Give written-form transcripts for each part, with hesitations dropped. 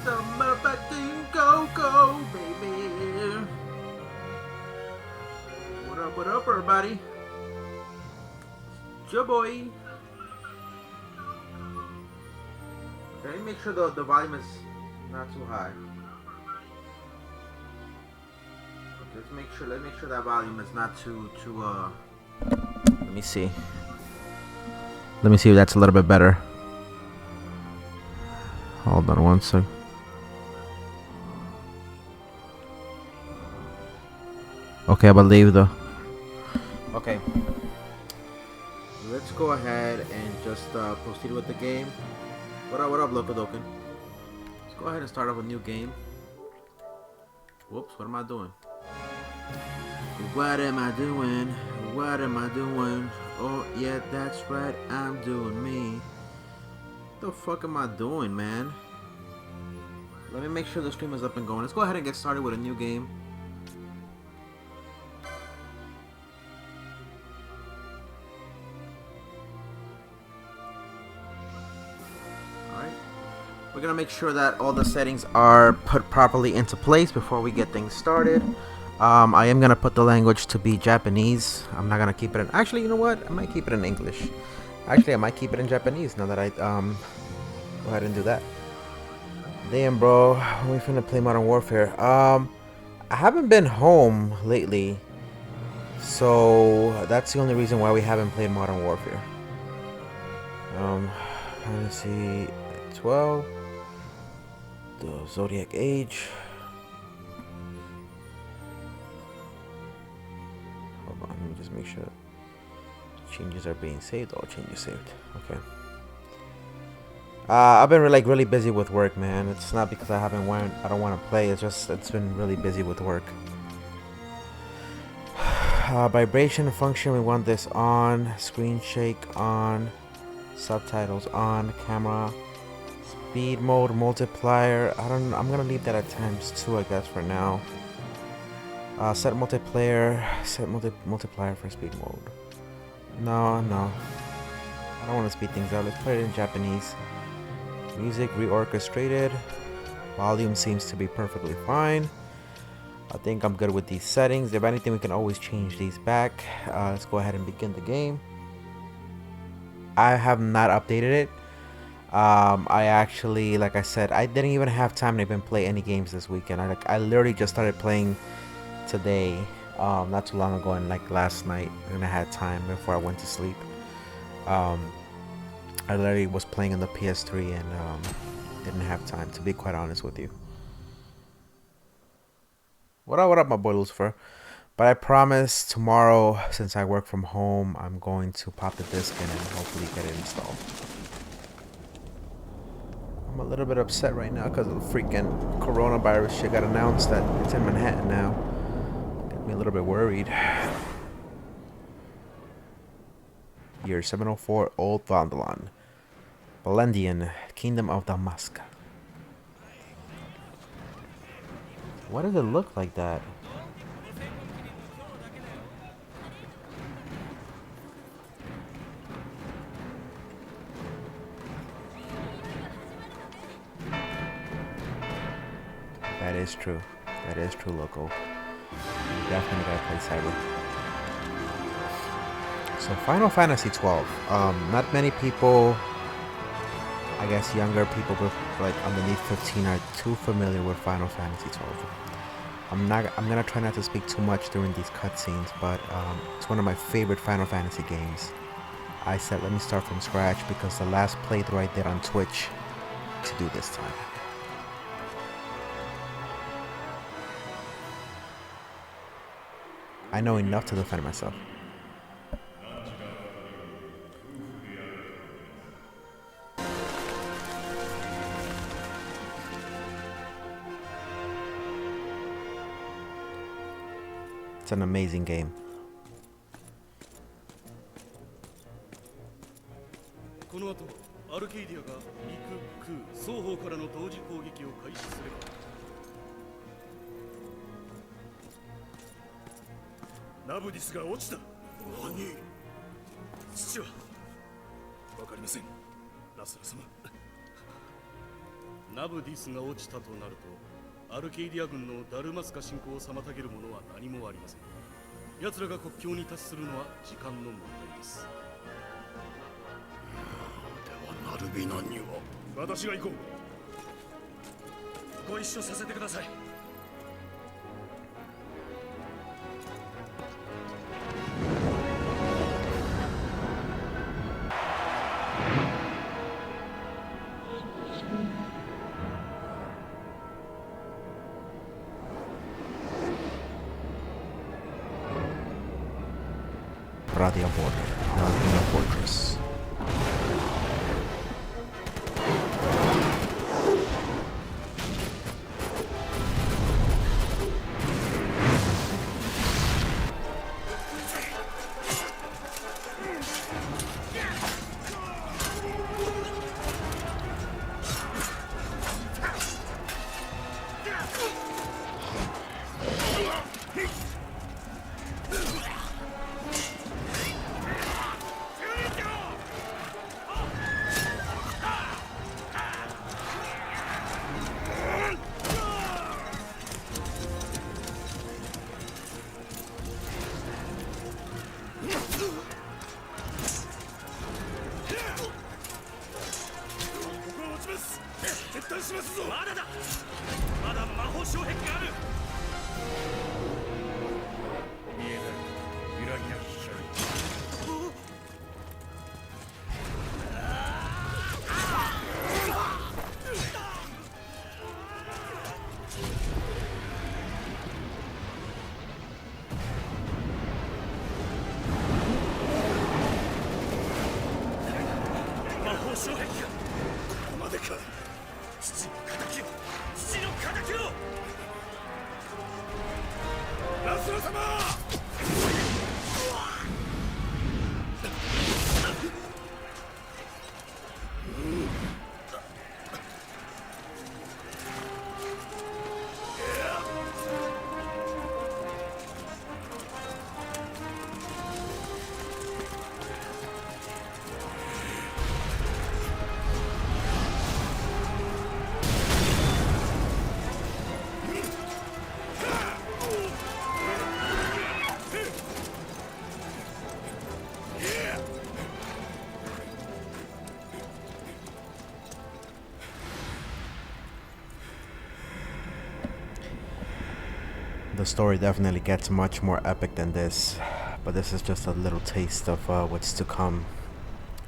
the motherfucking go-go, baby. What up, everybody? It's your boy. Okay, make sure the volume is not too high. Okay, let's make sure that volume is not too let me see. Let me see if that's a little bit better. Hold on one sec. Okay, I believe though. Okay. Let's go ahead and just proceed with the game. What up, Loco Doken? Let's go ahead and start off a new game. Whoops, what am I doing? What am I doing? What am I doing? Oh, yeah, that's right, I'm doing me. What the fuck am I doing, man? Let me make sure the stream is up and going. Let's go ahead and get started with a new game. Alright. We're gonna make sure that all the settings are put properly into place before we get things started. I am gonna put the language to be Japanese. I'm not gonna keep it in. Actually, you know what? I might keep it in English. Actually, I might keep it in Japanese now that I go ahead and do that. Damn, bro, we finna play Modern Warfare. I haven't been home lately, so that's the only reason why we haven't played Modern Warfare. Fantasy 12, the Zodiac Age. Let me just make sure changes are being saved. All changes saved. Okay. I've been really busy with work, man. It's not because I don't want to play. It's been really busy with work. Vibration function. We want this on. Screen shake on. Subtitles on. Camera. Speed mode multiplier. I'm gonna leave that at ×2, I guess, for now. Set multiplayer. Set multiplier for speed mode. No. I don't want to speed things up. Let's put it in Japanese. Music reorchestrated. Volume seems to be perfectly fine. I think I'm good with these settings. If anything, we can always change these back. Let's go ahead and begin the game. I have not updated it. I actually, like I said, I didn't even have time to even play any games this weekend. I literally just started playing today, not too long ago, and last night, and I had time before I went to sleep. I literally was playing on the PS3 and didn't have time, to be quite honest with you. What up, my boy Lucifer? But I promise tomorrow, since I work from home, I'm going to pop the disc in and hopefully get it installed. I'm a little bit upset right now because of the freaking coronavirus shit got announced that it's in Manhattan now. Got me a little bit worried. Year 704, Old Vandalon. Valendian, Kingdom of Damask. Why does it look like that? That is true. That is true, Loco. You definitely gotta play Cyber. So Final Fantasy 12. Not many people, I guess younger people with underneath 15 are too familiar with Final Fantasy 12. I'm gonna try not to speak too much during these cutscenes, but it's one of my favorite Final Fantasy games. I said let me start from scratch because the last playthrough I did on Twitch to do this time. I know enough to defend myself. It's an amazing game. ナブディスが落ちたとなると、アルケイディア軍のダルマスカ侵攻を妨げるものは何もありません。奴らが国境に達するのは時間の問題です。ではナルビナには私が行こう。ご一緒させてください。Radia border, Nalvina fortress. The story definitely gets much more epic than this, but this is just a little taste of what's to come.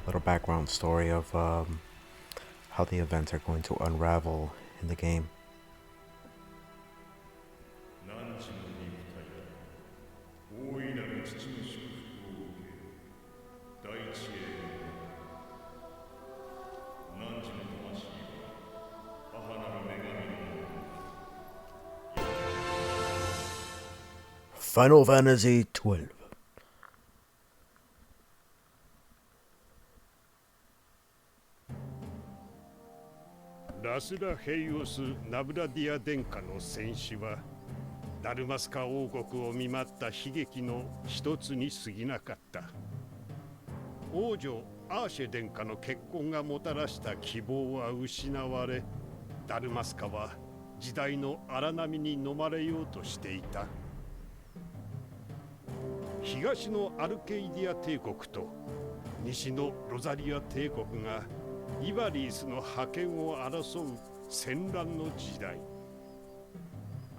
Little background story of how the events are going to unravel in the game. Final Fantasy XII. ラスラ・ヘイオス・ナブラディア殿下の戦死はダルマスカ王国を見舞った悲劇の一つに過ぎなかった。王女アーシェ殿下の結婚がもたらした希望は失われ、ダルマスカは時代の荒波に飲まれようとしていた。東のアルケイディア帝国と西のロザリア帝国がイバリースの覇権を争う戦乱の時代。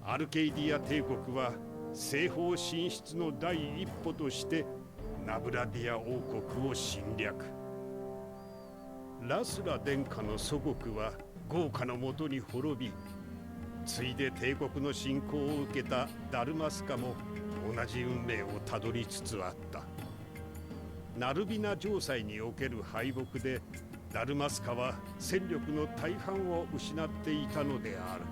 アルケイディア帝国は西方進出の第一歩としてナブラディア王国を侵略。ラスラ殿下の祖国は豪華のもとに滅び、ついで帝国の侵攻を受けたダルマスカも同じ運命をたどりつつあった。ナルビナ城塞における敗北でダルマスカは戦力の大半を失っていたのである。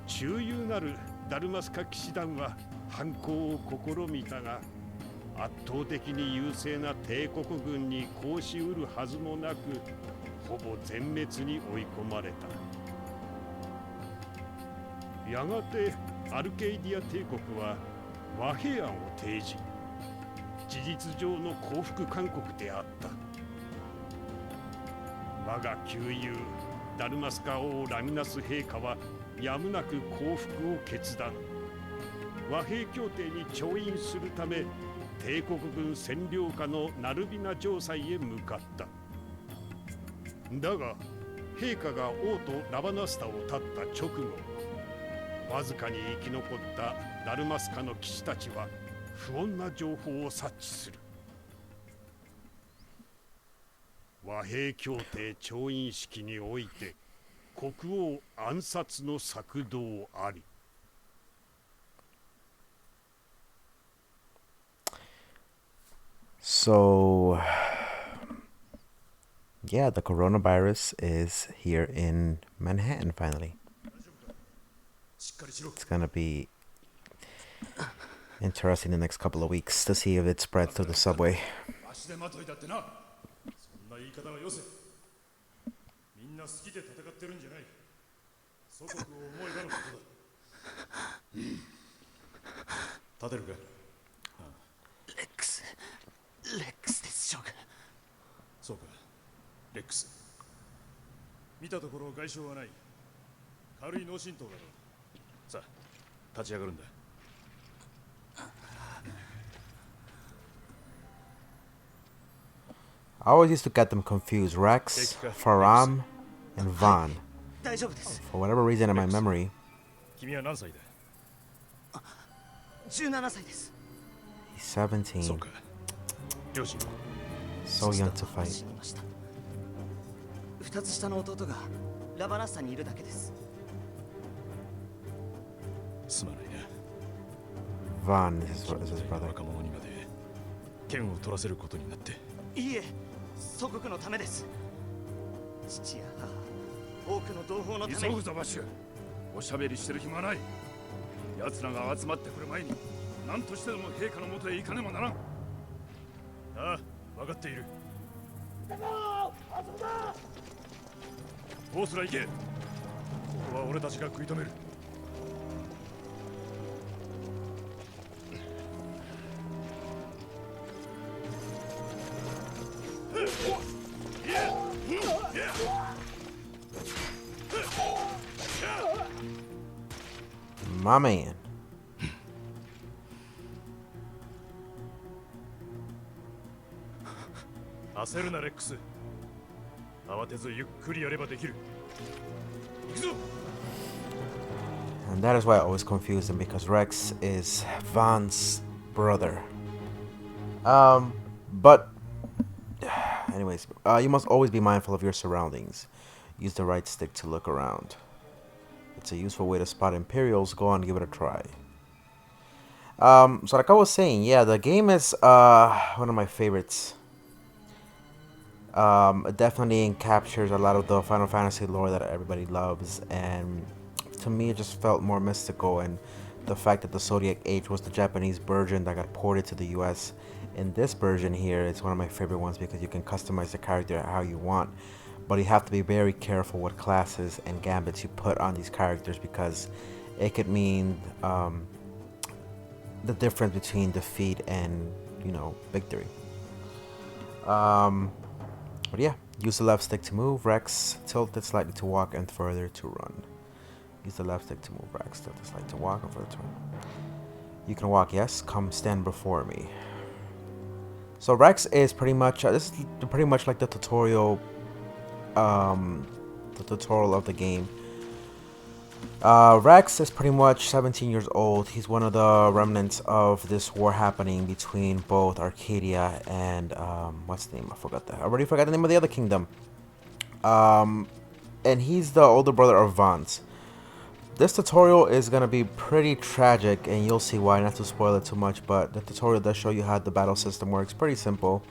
忠勇なるダルマスカ騎士団は反抗を試みたが、圧倒的に優勢な帝国軍に抗しうるはずもなく、ほぼ全滅に追い込まれた。やがてアルケイディア帝国は和平案を提示。事実上の降伏勧告であった。我が旧友ダルマスカ王ラミナス陛下はやむなく降伏を決断。和平協定に調印するため帝国軍占領下のナルビナ城塞へ向かった。だが陛下が王都ラバナスタを立った直後、わずかに生き残ったダルマスカの騎士たちは不穏な情報を察知する。和平協定調印式において国王暗殺の策動あり。So, yeah, the coronavirus is here in Manhattan finally. It's gonna be interesting the next couple of weeks to see if it spreads through the subway. レックスです将軍。そうか、レックス。見たところ外傷はない。軽い脳震盪だろう。さあ、立ち上がるんだ。I always used to get them confused. Rex, Faram, and Vaughn. 大丈夫です。 For whatever reason in my memory, 君は何歳だ17歳です。 he's 17. そうか。両親 So young to fight. 死にました。2つ下の弟がラバナッサにいるだけです。すまないな。 Vaughn is his brother. 若者にまで剣を取らせることになって。いいえ、祖国のためです。父や母、多くの同胞のため急に。ぐぞバシュ。おしゃべりしてる暇はない。奴らが集まってくる前に何としてでも陛下のもとへ行かねばならん。ああ、分かっている。ボスら行け。ここは俺たちが食い止める。My man. 焦るなレックス。慌てずゆっくりやればできる。行くぞ。 And that is why I always confuse them, because Rex is Vaughn's brother. But anyways, you must always be mindful of your surroundings. Use the right stick to look around. It's a useful way to spot Imperials. Go on, give it a try. So like I was saying, yeah, the game is one of my favorites. It definitely captures a lot of the Final Fantasy lore that everybody loves, and to me it just felt more mystical, and the fact that the Zodiac Age was the Japanese version that got ported to the US. In this version here, it's one of my favorite ones because you can customize the character how you want, but you have to be very careful what classes and gambits you put on these characters, because it could mean the difference between defeat and, you know, victory. But yeah, use the left stick to move. Rex, tilt it slightly to walk and further to run. Use the left stick to move. Rex, tilt it slightly to walk and further to run. You can walk, yes. Come stand before me. So Rex is pretty much this is pretty much like the tutorial of the game. Rex is pretty much 17 years old. He's one of the remnants of this war happening between both Arcadia and what's the name? I forgot that. I already forgot the name of the other kingdom. And he's the older brother of Vaughn's. This tutorial is gonna be pretty tragic, and you'll see why. Not to spoil it too much, but the tutorial does show you how the battle system works. Pretty simple.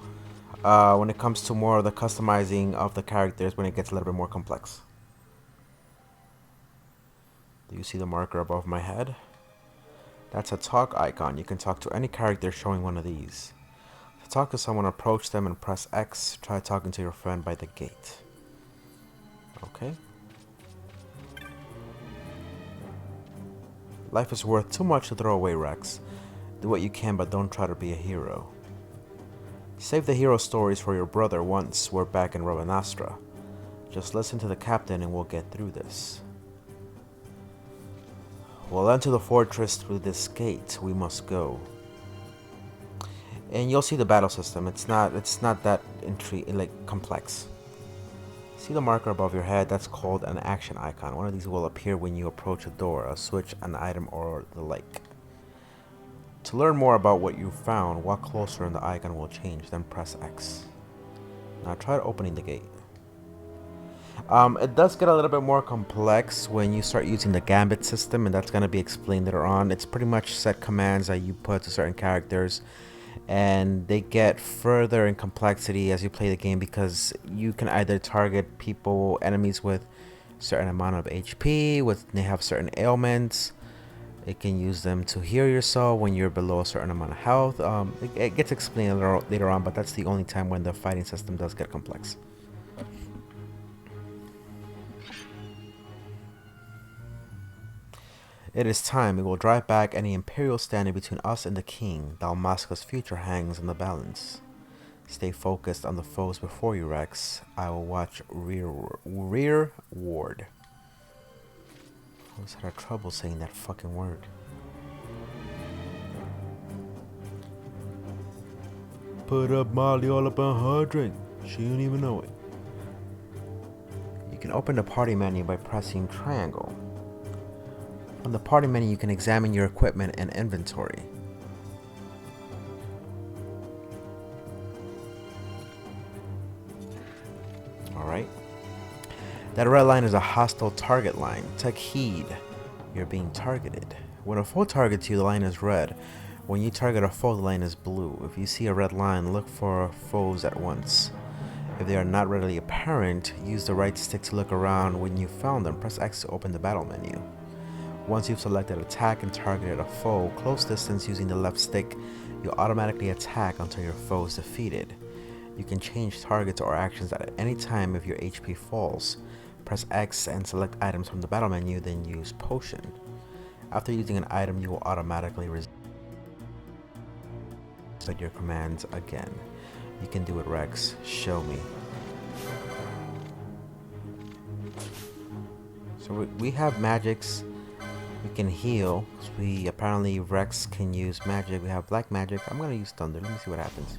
When it comes to more of the customizing of the characters, when it gets a little bit more complex. Do you see the marker above my head? That's a talk icon. You can talk to any character showing one of these. To talk to someone, approach them and press X. Try talking to your friend by the gate. Okay. Life is worth too much to throw away, Rex. Do what you can, but don't try to be a hero. Save the hero stories for your brother once we're back in Rabanastra. Just listen to the captain and we'll get through this. We'll enter the fortress through this gate. We must go. And you'll see the battle system. It's not that complex. See the marker above your head? That's called an action icon. One of these will appear when you approach a door, a switch, an item, or the like. To learn more about what you found, walk closer and the icon will change, then press X. Now try opening the gate. It does get a little bit more complex when you start using the gambit system, and that's going to be explained later on. It's pretty much set commands that you put to certain characters, and they get further in complexity as you play the game because you can either target people, enemies with certain amount of HP, they have certain ailments. It can use them to heal yourself when you're below a certain amount of health. It gets explained later on, but that's the only time when the fighting system does get complex. It is time. We will drive back any imperial standing between us and the king. Dalmasca's future hangs in the balance. Stay focused on the foes before you, Rex. I will watch rear ward. I always had trouble saying that fucking word. Put up Molly all up on her drink. She don't even know it. You can open the party menu by pressing triangle. On the party menu, you can examine your equipment and inventory. Alright. That red line is a hostile target line. Take heed. You're being targeted. When a foe targets you, the line is red. When you target a foe, the line is blue. If you see a red line, look for foes at once. If they are not readily apparent, use the right stick to look around. When you found them, press X to open the battle menu. Once you've selected attack and targeted a foe, close distance using the left stick, you'll automatically attack until your foe is defeated. You can change targets or actions at any time if your HP falls. Press X and select items from the battle menu, then use potion. After using an item, you will automatically reset your commands again. You can do it, Rex. Show me. So we have magics. We can heal. Apparently Rex can use magic. We have black magic. I'm gonna use thunder. Let me see what happens.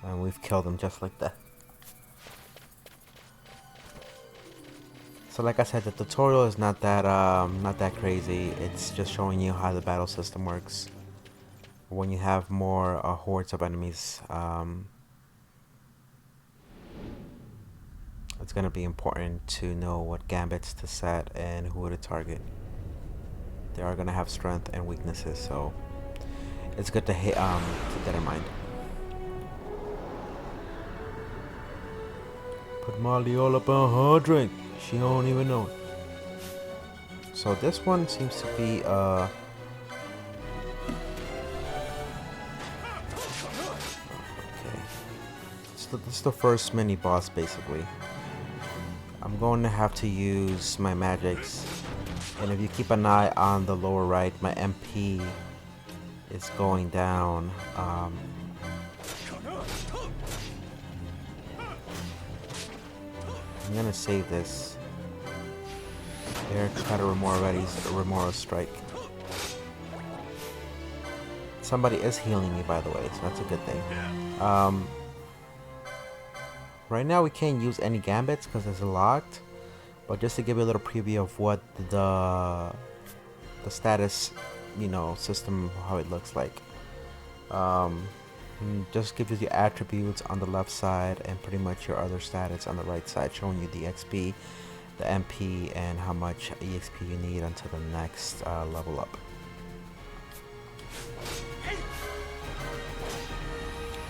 And we've killed him just like that. So like I said, the tutorial is not that crazy. It's just showing you how the battle system works. When you have more hordes of enemies, it's going to be important to know what gambits to set and who to target. They are going to have strength and weaknesses, so it's good to keep that in mind. Put Molly all up on her drink. She don't even know it. So this one seems to be okay. So this is the first mini boss basically. I'm going to have to use my magics, and if you keep an eye on the lower right, my MP is going down. I'm gonna save this. There, try to Remora strike. Somebody is healing me, by the way, so that's a good thing. Right now we can't use any gambits because it's locked, but just to give you a little preview of what the status, system, how it looks like. Just gives you the attributes on the left side and pretty much your other status on the right side, showing you the XP, the MP, and how much EXP you need until the next level up.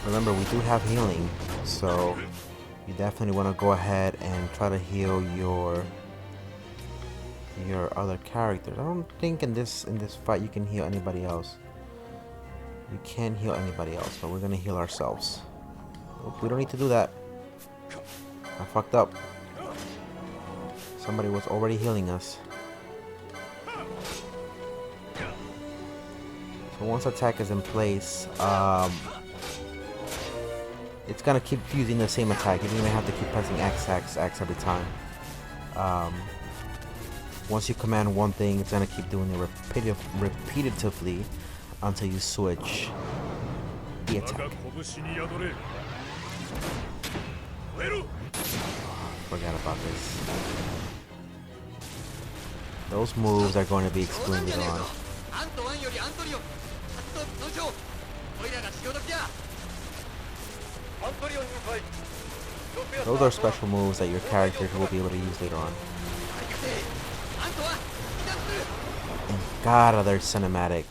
Remember, we do have healing, so you definitely want to go ahead and try to heal your other characters. I don't think in this fight you can heal anybody else. You can't heal anybody else, but we're gonna heal ourselves. Oop, we don't need to do that. I fucked up. Somebody was already healing us. So once attack is in place, it's gonna keep using the same attack. You don't even have to keep pressing X, X, X every time. Once you command one thing, it's gonna keep doing it repetitively until you switch the attack. Forget about this. Those moves are going to be explained later on. Those are special moves that your characters will be able to use later on. And God, other cinematic.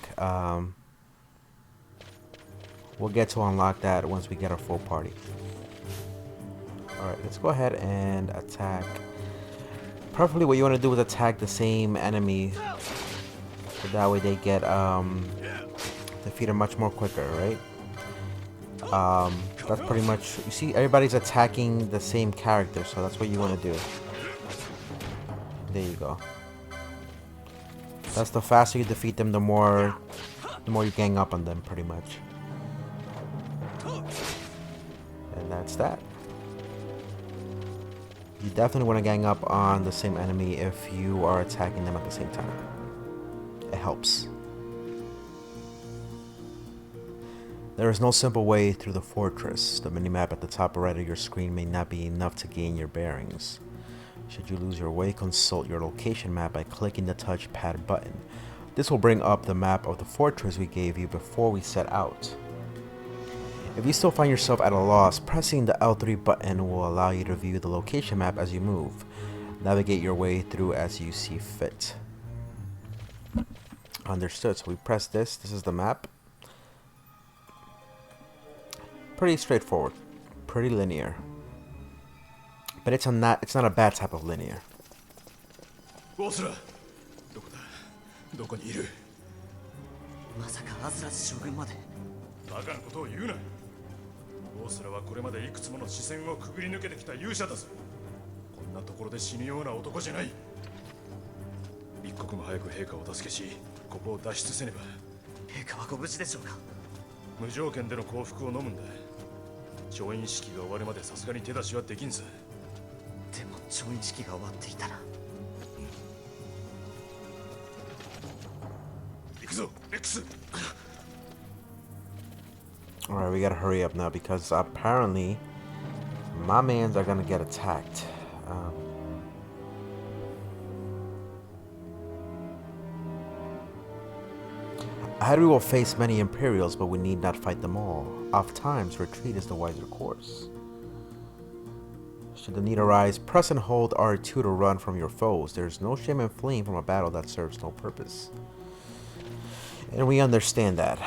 We'll get to unlock that once we get our full party. Alright, let's go ahead and attack. Preferably what you want to do is attack the same enemy, so that way they get defeated much more quicker, right? That's pretty much, you see, everybody's attacking the same character, so that's what you want to do. There you go. That's the faster you defeat them, the more you gang up on them, pretty much. And that's that. You definitely want to gang up on the same enemy if you are attacking them at the same time. It helps. There is no simple way through the fortress. The minimap at the top right of your screen may not be enough to gain your bearings. Should you lose your way, consult your location map by clicking the touchpad button. This will bring up the map of the fortress we gave you before we set out. If you still find yourself at a loss, pressing the L3 button will allow you to view the location map as you move. Navigate your way through as you see fit. Understood. So we press this. This is the map. Pretty straightforward. Pretty linear. But it's not a bad type of linear. ボスらどこだどこにいるまさかアスラス将軍までバカなことを言うなボスらはこれまでいくつもの視線をくぐり抜けてきた勇者だぞこんなところで死ぬような男じゃない一刻も早く陛下を助けしここを脱出せねば陛下はご無事でしょうか無条件での降伏を飲むんだ調印式が終わるまでさすがに手出しはできんぞでも調印式が終わっていたら行くぞ X Alright, we gotta hurry up now because apparently my mans are gonna get attacked. Ahead we will face many Imperials, but we need not fight them all. Oftentimes, retreat is the wiser course. Should the need arise, press and hold R2 to run from your foes. There is no shame in fleeing from a battle that serves no purpose. And we understand that.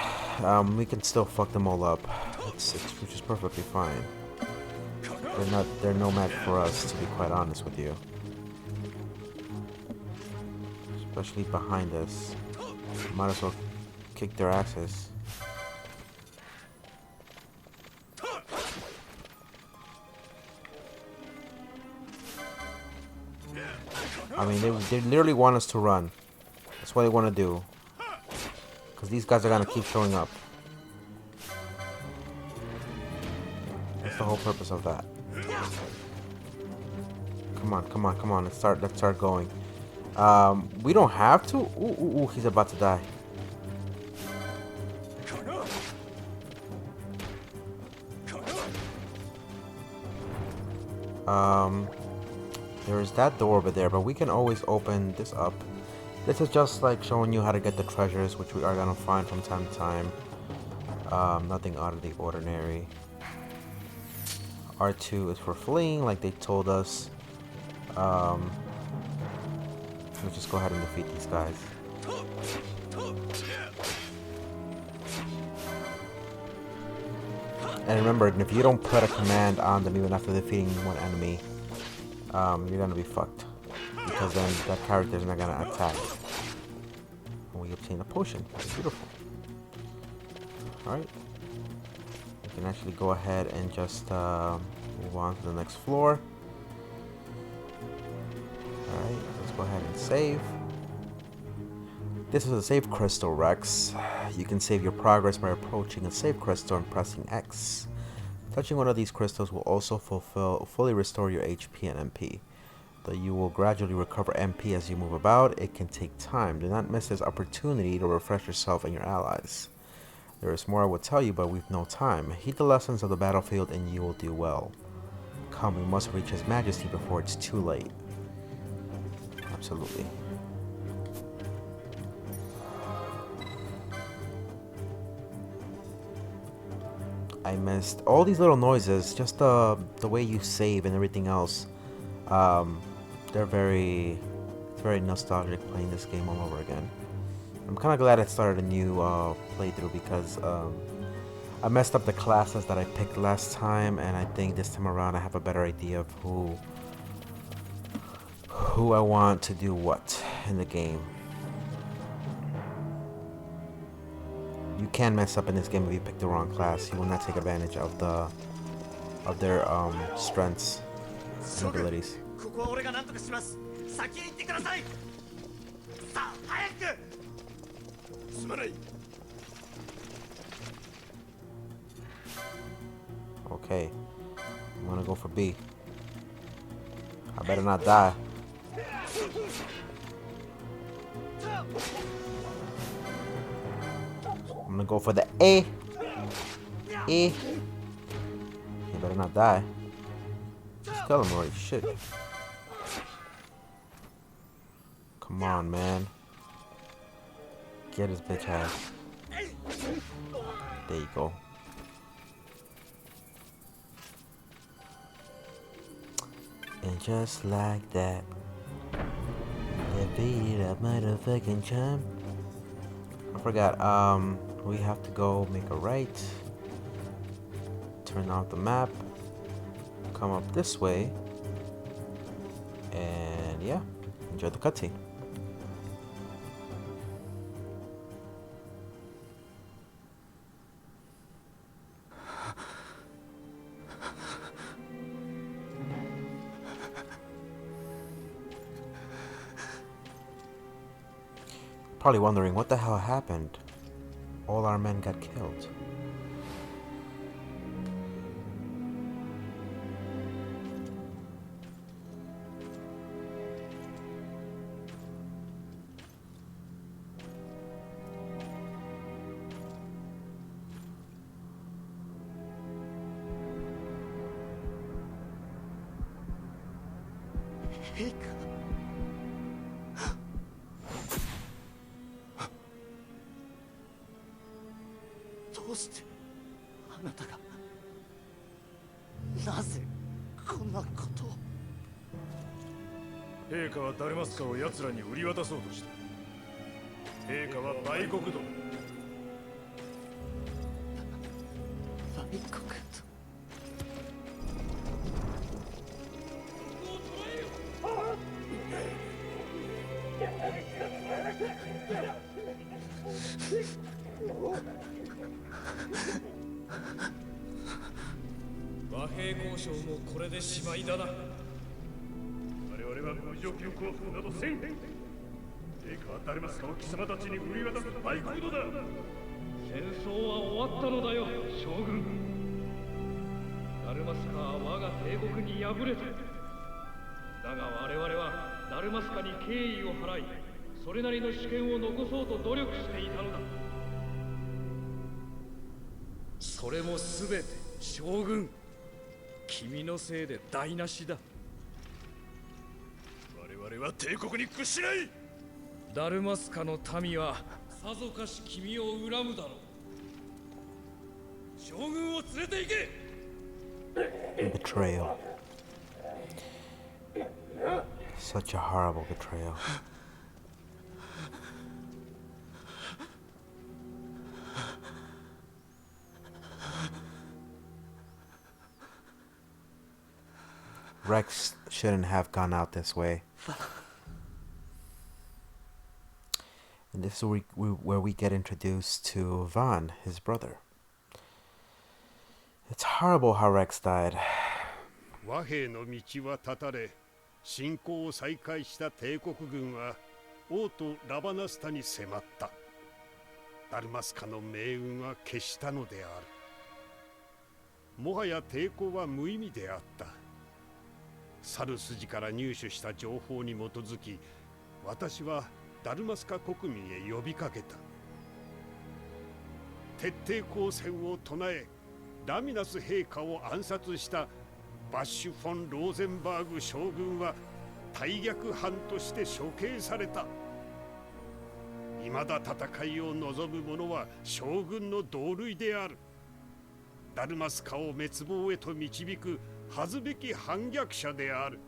We can still fuck them all up, which is perfectly fine. They're no match for us, to be quite honest with you. Especially behind us. Might as well kick their asses. I mean, they literally want us to run. That's what they want to do. Because these guys are going to keep showing up. That's the whole purpose of that. Come on, come on, come on. Let's start going. We don't have to. Ooh, he's about to die. There is that door over there, but we can always open this up. This is just like showing you how to get the treasures, which we are gonna find from time to time. Nothing out of the ordinary. R2 is for fleeing, like they told us. Let's just go ahead and defeat these guys. And remember, if you don't put a command on them even after defeating one enemy, you're gonna be fucked. Because then that character is not gonna attack. And we obtain a potion. Beautiful. Alright. We can actually go ahead and just move on to the next floor. Alright, let's go ahead and save. This is a save crystal, Rex. You can save your progress by approaching a save crystal and pressing X. Touching one of these crystals will also fully restore your HP and MP. Though you will gradually recover MP as you move about, it can take time. Do not miss this opportunity to refresh yourself and your allies. There is more I would tell you, but we've no time. Heed the lessons of the battlefield and you will do well. Come, we must reach His Majesty before it's too late. Absolutely. I missed all these little noises, just the way you save and everything else. It's very nostalgic playing this game all over again. I'm kind of glad I started a new playthrough because I messed up the classes that I picked last time, and I think this time around I have a better idea of who I want to do what in the game. You can mess up in this game if you pick the wrong class. You will not take advantage of their strengths and abilities. ここは俺が何とかします。先に行ってください。さあ早く。すまない。 Okay, I'm gonna go for B. I better not die. I'm gonna go for the A. E. You better not die. Just kill him already. Shit. Come on, man. Get his bitch ass. There you go. And just like that, they beat up motherfucking champ. I forgot, we have to go make a right, turn off the map, come up this way, and yeah, enjoy the cutscene. Probably wondering what the hell happened. All our men got killed.陛下はダルマスカを奴らに売り渡そうとした。陛下は売国奴だ。売国と。和平交渉もこれでしまいだな。我々は無条件降伏などせん。陛下はダルマスカを貴様たちに売り渡す売国奴だ。戦争は終わったのだよ、将軍。ダルマスカは我が帝国に敗れた。だが我々はダルマスカに敬意を払い、それなりの主権を残そうと努力していたのだ。それもすべて将軍、君のせいで台無しだ。我々は帝国に屈しない。ダルマスカの民はさぞかし君を恨むだろう。将軍を連れて行け。Betrayal. Such a horrible betrayal. Rex shouldn't have gone out this way. And this is where we get introduced to Van, his brother. It's horrible how Rex died. 和平の道は断たれ、侵攻を再開した帝国軍は王都ラバナスタに迫った。ダルマスカの命運は決したのである。もはや抵抗は無意味であった。猿筋から入手した情報に基づき、私はダルマスカ国民へ呼びかけた。徹底抗戦を唱え、ラミナス陛下を暗殺したバッシュ・フォン・ローゼンバーグ将軍は大逆犯として処刑された。未だ戦いを望む者は将軍の同類である。ダルマスカを滅亡へと導く恥ずべき反逆者である。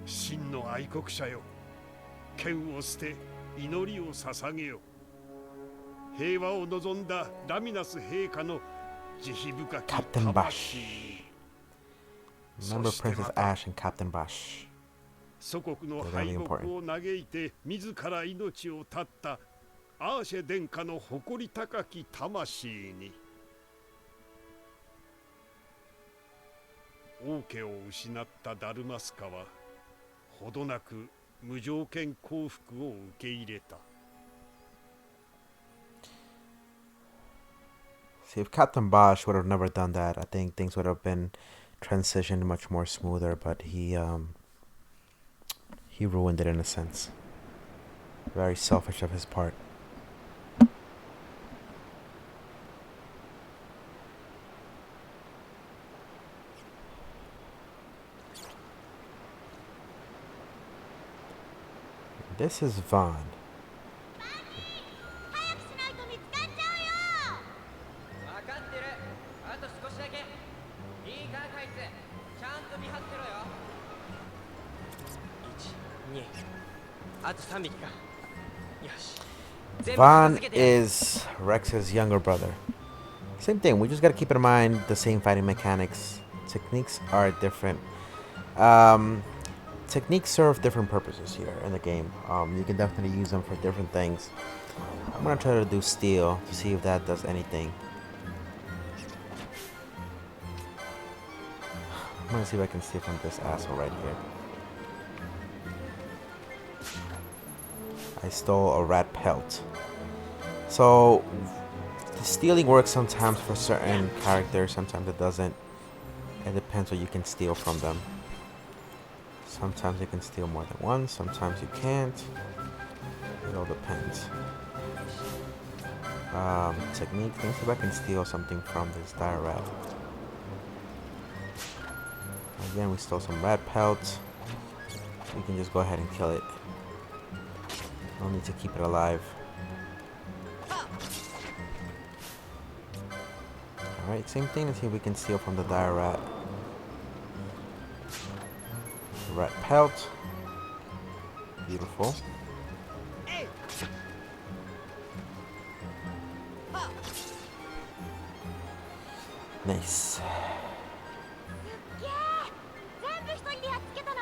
真の愛国者よ、剣を捨て祈りを捧げよ。平和を望んだラミナス陛下の慈悲深き Captain 魂 Bash. に。 Remember Princess Ash and Captain Bash. 祖国の They're 敗 really 北 important. を嘆いて自ら命を絶ったアーシェ殿下の誇り高き魂に。王家を失ったダルマスカはほどなく無条件降伏を受け入れた。 See, if Captain Bosch would have never done that, I think things would have been transitioned much more smoother. But he ruined it in a sense. Very selfish of his part. This is Vaughn. 早くしないと見つかっちゃうよ。分かってる。あと少しだけ。いいかこいつ、ちゃんと見張ってろよ。1、2、あと3匹か。よし。全部片 Vaughn 付けて。 is Rex's younger brother. Same thing. We just gotta keep in mind the same fighting mechanics. Techniques are different. Techniques serve different purposes here in the game. You can definitely use them for different things. I'm gonna try to do steel to see if that does anything. I'm gonna see if I can steal from this asshole right here. I stole a rat pelt. So the stealing works sometimes for certain characters, sometimes it doesn't. It depends what you can steal from them. Sometimes you can steal more than one, sometimes you can't. It all depends. Technique. Let's see if I can steal something from this dire rat. Again, we stole some rat pelts. We can just go ahead and kill it. No need to keep it alive. Alright, same thing. Let's see if we can steal from the dire rat. Rat pelt. Beautiful. Nice. すっげえ。全部一人でやっつけたの？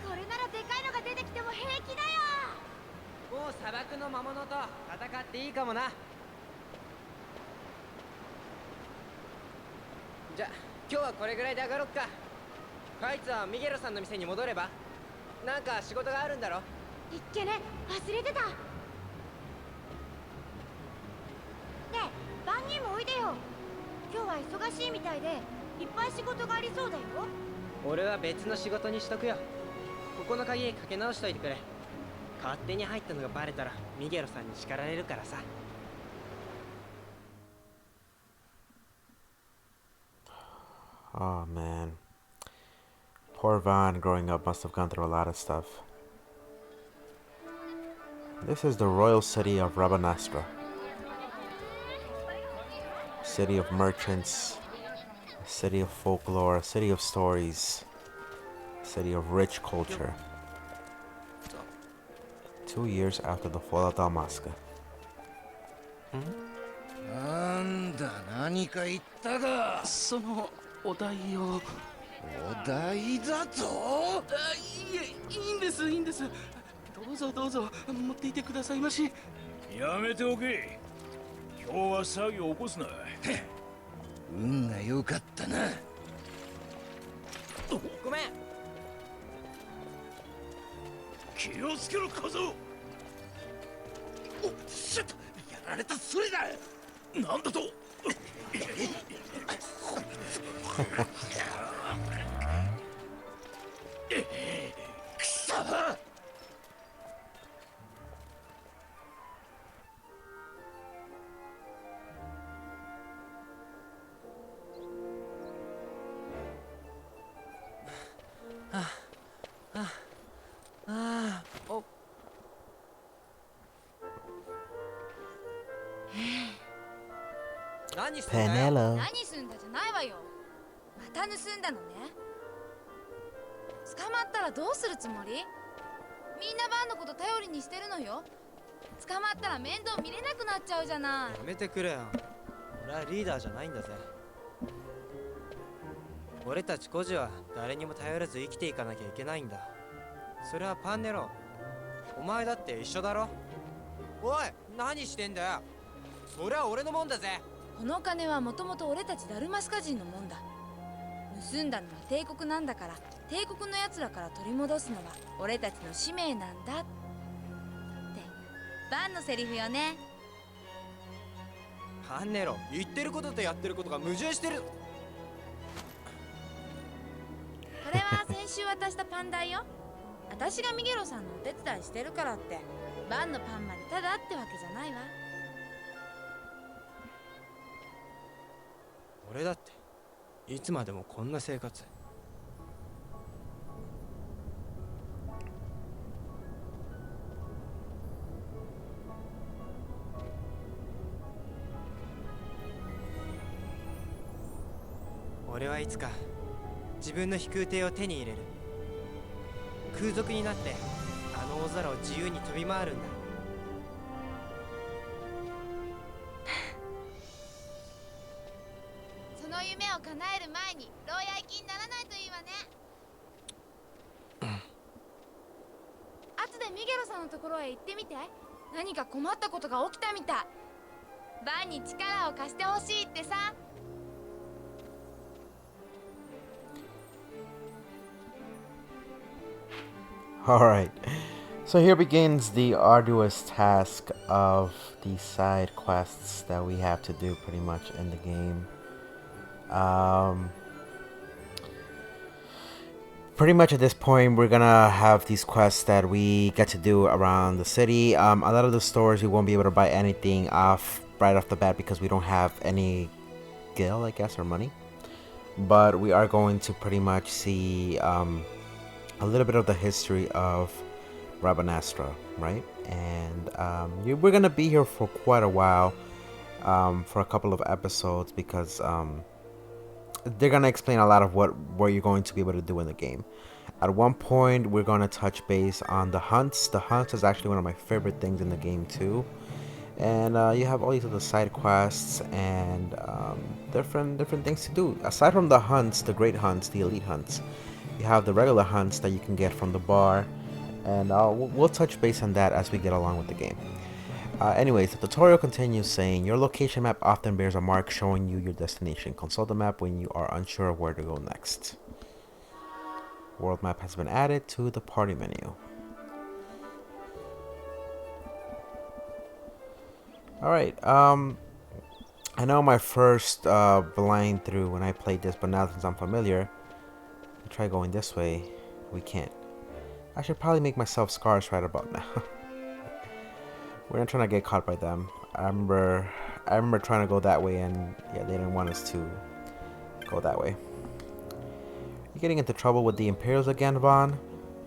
これならでかいのが出てきても平気だよ。もう砂漠の魔物と戦っていいかもな。じゃあ今日はこれぐらいで上がろっか。カイツはミゲロさんの店に戻れば。なんか仕事があるんだろ。いっけね、忘れてた。ねえ、番人もおいでよ。今日は忙しいみたいでいっぱい仕事がありそうだよ。俺は別の仕事にしとくよ。ここの鍵かけ直しといてくれ。勝手に入ったのがバレたらミゲロさんに叱られるからさ。Oh man. Poor Vaughn growing up must have gone through a lot of stuff. This is the royal city of Rabanastra. City of merchants, a city of folklore, a city of stories, a city of rich culture. 2 years after the fall of Dalmasca. なんだ、何か言ったか。そのお題を。お題だと。いえ、いいんです、いいんです。どうぞどうぞ持っていてくださいまし。やめておけ。今日は作業を起こすな。運が良かったな。ごめん。気をつけろ小僧。おっしゃっと、やられたそれだ。なんだと。Penelo. 何すんだじゃないわよ。また盗んだのね。捕まったらどうするつもり？みんなバンのこと頼りにしてるのよ。捕まったら面倒見れなくなっちゃうじゃない。やめてくれよ。俺はリーダーじゃないんだぜ。俺たち孤児は誰にも頼らず生きていかなきゃいけないんだ。それはパンネロ。お前だって一緒だろ。おい、何してんだよ。それは俺のもんだぜ。この金はもともと俺たちダルマスカ人のもんだ。盗んだのは帝国なんだから、帝国のやつらから取り戻すのは俺たちの使命なんだってバンのセリフよね。パンネロ、言ってることとやってることが矛盾してる。これは先週渡したパン代よ。私がミゲロさんのお手伝いしてるからってバンのパンまでただってわけじゃないわ。俺だっていつまでもこんな生活。俺はいつか自分の飛空艇を手に入れる。空賊になってあの大空を自由に飛び回るんだ。その夢を叶える前に牢屋行きにならないといいわね。後でミゲロさんのところへ行ってみて。何か困ったことが起きたみたい。バンに力を貸してほしいってさ。Alright, so here begins the arduous task of the side quests that we have to do pretty much in the game. Pretty much at this point, we're gonna have these quests that we get to do around the city. A lot of the stores, we won't be able to buy anything right off the bat because we don't have any gil, I guess, or money. But we are going to pretty much see a little bit of the history of Rabanastra, right? And we're gonna be here for quite a while, for a couple of episodes, because they're gonna explain a lot of what you're going to be able to do in the game. At one point, we're gonna touch base on the hunts. The hunts is actually one of my favorite things in the game too. And you have all these other side quests and different things to do. Aside from the hunts, the great hunts, the elite hunts, you have the regular hunts that you can get from the bar, and we'll touch base on that as we get along with the game. Anyways, the tutorial continues saying, your location map often bears a mark showing you your destination. Consult the map when you are unsure of where to go next. World map has been added to the party menu. Alright, I know my first blind through when I played this, but now since I'm familiar, try going this way. We can't. I should probably make myself scars right about now. We're not trying to get caught by them. I remember trying to go that way, and yeah, they didn't want us to go that way. You getting into trouble with the Imperials again, Vaughn?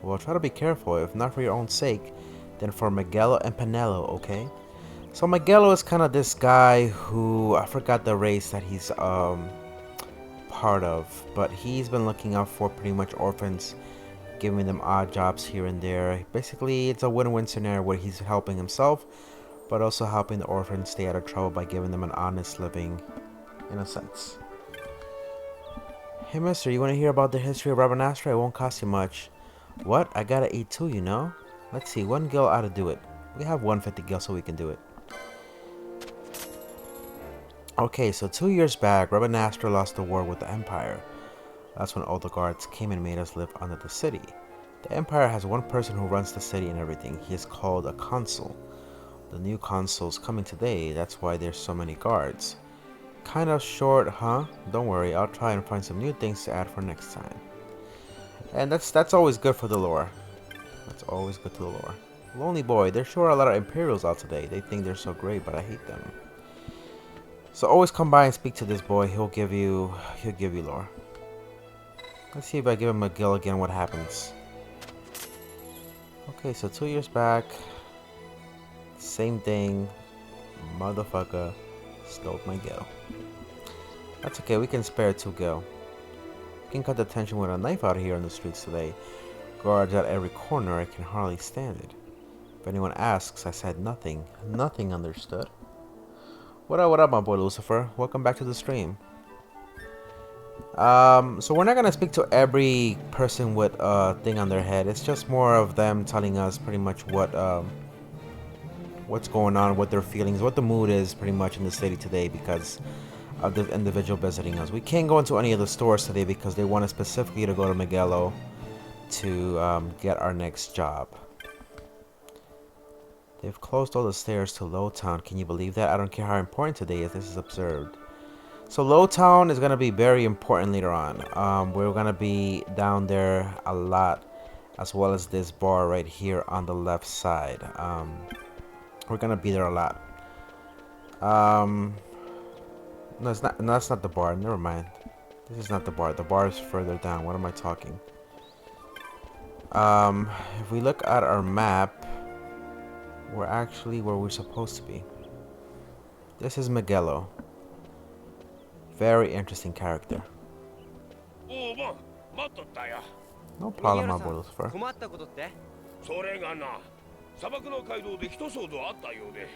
Well, try to be careful. If not for your own sake, then for Magello and Penelo, okay? So Magello is kind of this guy who, I forgot the race that he's part of, but he's been looking out for pretty much orphans, giving them odd jobs here and there. Basically, it's a win-win scenario where he's helping himself, but also helping the orphans stay out of trouble by giving them an honest living, in a sense. Hey mister, you want to hear about the history of Rabanastra? It won't cost you much. What? I gotta eat too, you know? Let's see, 1 gil ought to do it. We have 150 gil, so we can do it. Okay, so 2 years back, Rabanastra lost the war with the Empire. That's when all the guards came and made us live under the city. The Empire has one person who runs the city and everything. He is called a consul. The new consul's coming today, that's why there's so many guards. Kind of short, huh? Don't worry, I'll try and find some new things to add for next time. And that's always good for the lore. That's always good to the lore. Lonely boy, there's sure a lot of Imperials out today. They think they're so great, but I hate them. So always come by and speak to this boy. He'll give you lore. Let's see if I give him a McGill again, what happens. Okay, so 2 years back, same thing. Motherfucker stole my gil. That's okay, we can spare 2 gil. We can cut the tension with a knife out here on the streets today. Guards at every corner, I can hardly stand it. If anyone asks, I said nothing. Nothing understood. What up, my boy Lucifer? Welcome back to the stream. So we're not gonna speak to every person with a thing on their head. It's just more of them telling us pretty much what's going on, what their feelings, what the mood is pretty much in the city today because of the individual visiting us. We can't go into any of the stores today because they want us specifically to go to Miguelo to get our next job. They've closed all the stairs to Lowtown. Can you believe that? I don't care how important today is. This is absurd. So Lowtown is going to be very important later on. We're going to be down there a lot, as well as this bar right here on the left side. We're going to be there a lot. No, it's not. No, that's not the bar. Never mind. This is not the bar. The bar is further down. What am I talking? If we look at our map, we're actually where we're supposed to be. This is Miguelo. Very interesting character. No problem, my boy Lucifer. 困ったことって？それがな、砂漠の街道で一騒動あったようで、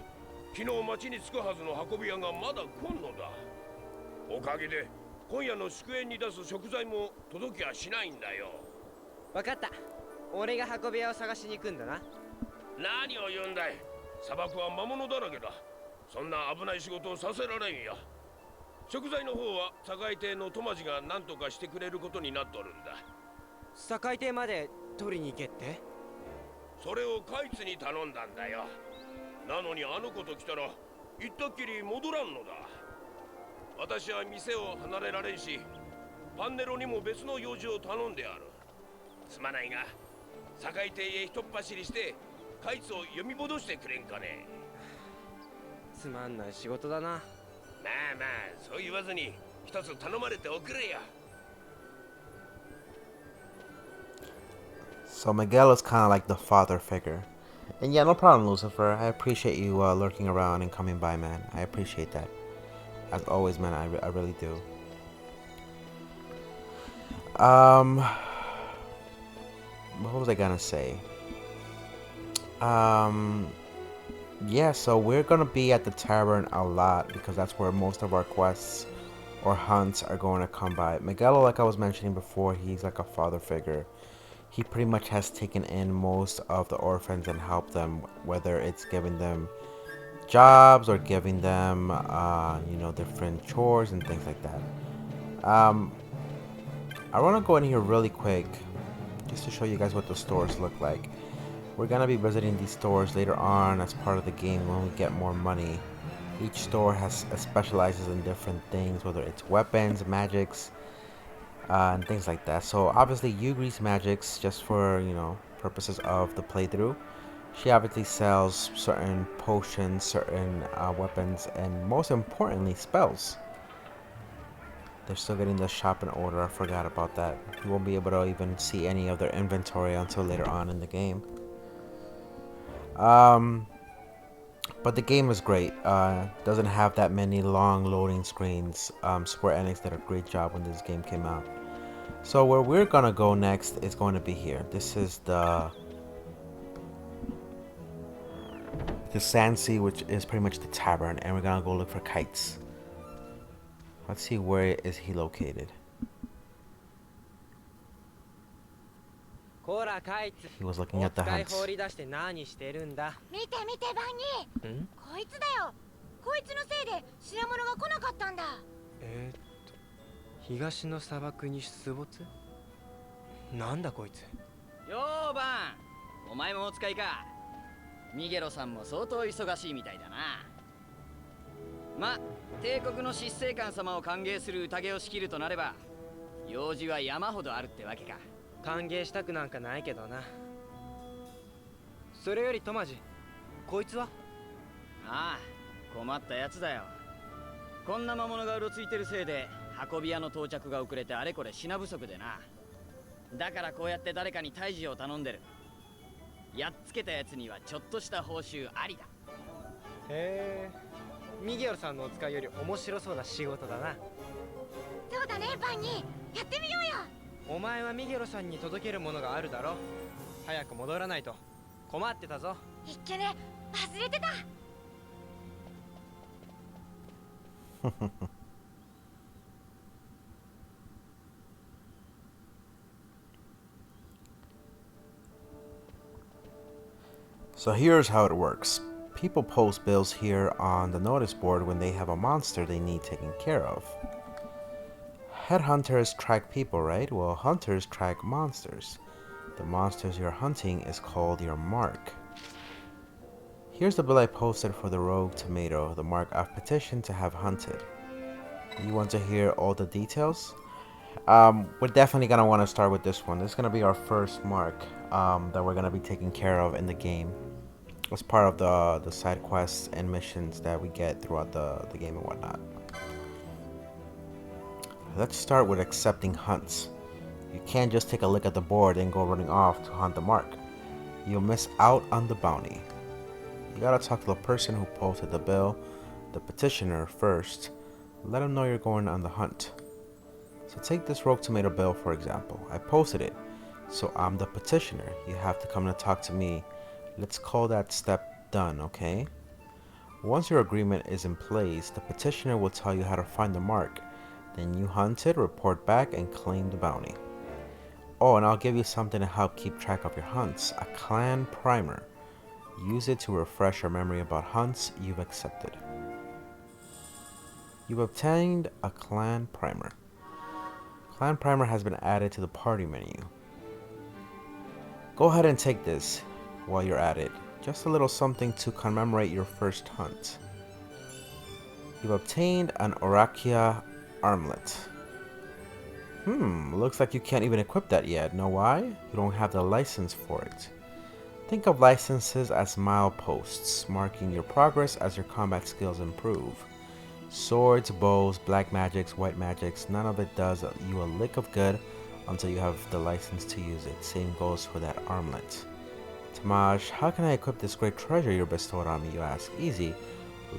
昨日町に着くはずの運び屋がまだ来んのだ。おかげで今夜の祝宴に出す食材も届きはしないんだよ。わかった。俺が運び屋を探しに行くんだな。何を言うんだい。砂漠は魔物だらけだ。そんな危ない仕事をさせられんや。食材の方は堺邸のトマジが何とかしてくれることになっとるんだ。堺邸まで取りに行けって？それをカイツに頼んだんだよ。なのにあの子と来たら行ったっきり戻らんのだ。私は店を離れられんし、パンネロにも別の用事を頼んである。すまないが、堺邸へ一っ走りしてカイツを呼び戻してくれんかね。つまんない仕事だな。まあまあ、そう言わずに一つ頼まれておくれや。So Miguel is kind of like the father figure. And yeah, no problem, Lucifer. I appreciate you lurking around and coming by, man. I appreciate that. As always, man, I really do. What was I gonna say? Yeah, so we're gonna be at the tavern a lot because that's where most of our quests or hunts are going to come by. Miguel, like I was mentioning before, he's like a father figure. He pretty much has taken in most of the orphans and helped them, whether it's giving them jobs or giving them, you know, different chores and things like that. I want to go in here really quick just to show you guys what the stores look like. We're going to be visiting these stores later on as part of the game when we get more money. Each store specializes in different things, whether it's weapons, magics, and things like that. So obviously Yugri's magics, just for, you know, purposes of the playthrough, she obviously sells certain potions, certain weapons, and most importantly spells. They're still getting the shop in order. I forgot about that. You won't be able to even see any of their inventory until later on in the game. But the game is great. Doesn't have that many long loading screens. Square Enix did a great job when this game came out. So where we're gonna go next is going to be here. This is the Sansi, which is pretty much the tavern, and we're gonna go look for kites. Let's see, where is he located? He was looking at the hunts. 見て見てバニー。こいつだよ。こいつのせいで品物が来なかったんだ。東の砂漠に出没？なんだこいつ。よーバン、お前もお使いか。ミゲロさんも相当忙しいみたいだな。ま、帝国の執政官様を歓迎する宴を仕切るとなれば、用事は山ほどあるってわけか。歓迎したくなんかないけどな。それよりトマジ、こいつは？ああ、困ったやつだよ。こんな魔物がうろついてるせいで運び屋の到着が遅れてあれこれ品不足でな。だからこうやって誰かに退治を頼んでる。やっつけたやつにはちょっとした報酬ありだ。へえ、ミゲオルさんのお使いより面白そうな仕事だな。そうだね、バンニー。やってみようよ。お前はミゲロさんに届けるものがあるだろ。早く戻らないと困ってたぞ。いっけね、忘れてた。So here's how it works. People post bills here on the notice board when they have a monster they need taken care of. Headhunters track people, right? Well, hunters track monsters. The monsters you're hunting is called your mark. Here's the bill I posted for the rogue tomato, the mark I've petitioned to have hunted. You want to hear all the details? We're definitely going to want to start with this one. This is going to be our first mark that we're going to be taking care of in the game. As part of the side quests and missions that we get throughout the game and whatnot. Let's start with accepting hunts. You can't just take a look at the board and go running off to hunt the mark. You'll miss out on the bounty. You gotta talk to the person who posted the bill, the petitioner, first. Let them know you're going on the hunt. So take this rogue tomato bill for example. I posted it, so I'm the petitioner. You have to come and talk to me. Let's call that step done, okay? Once your agreement is in place, the petitioner will tell you how to find the mark. Then you hunt it, report back, and claim the bounty. Oh, and I'll give you something to help keep track of your hunts. A clan primer. Use it to refresh your memory about hunts you've accepted. You've obtained a clan primer. Clan primer has been added to the party menu. Go ahead and take this while you're at it. Just a little something to commemorate your first hunt. You've obtained an Orakia armlet. Looks like you can't even equip that yet. Know why? You don't have the license for it. Think of licenses as mileposts, marking your progress as your combat skills improve. Swords, bows, black magics, white magics, none of it does you a lick of good until you have the license to use it. Same goes for that armlet. Tamaj, how can I equip this great treasure you're bestowed on me, you ask? Easy.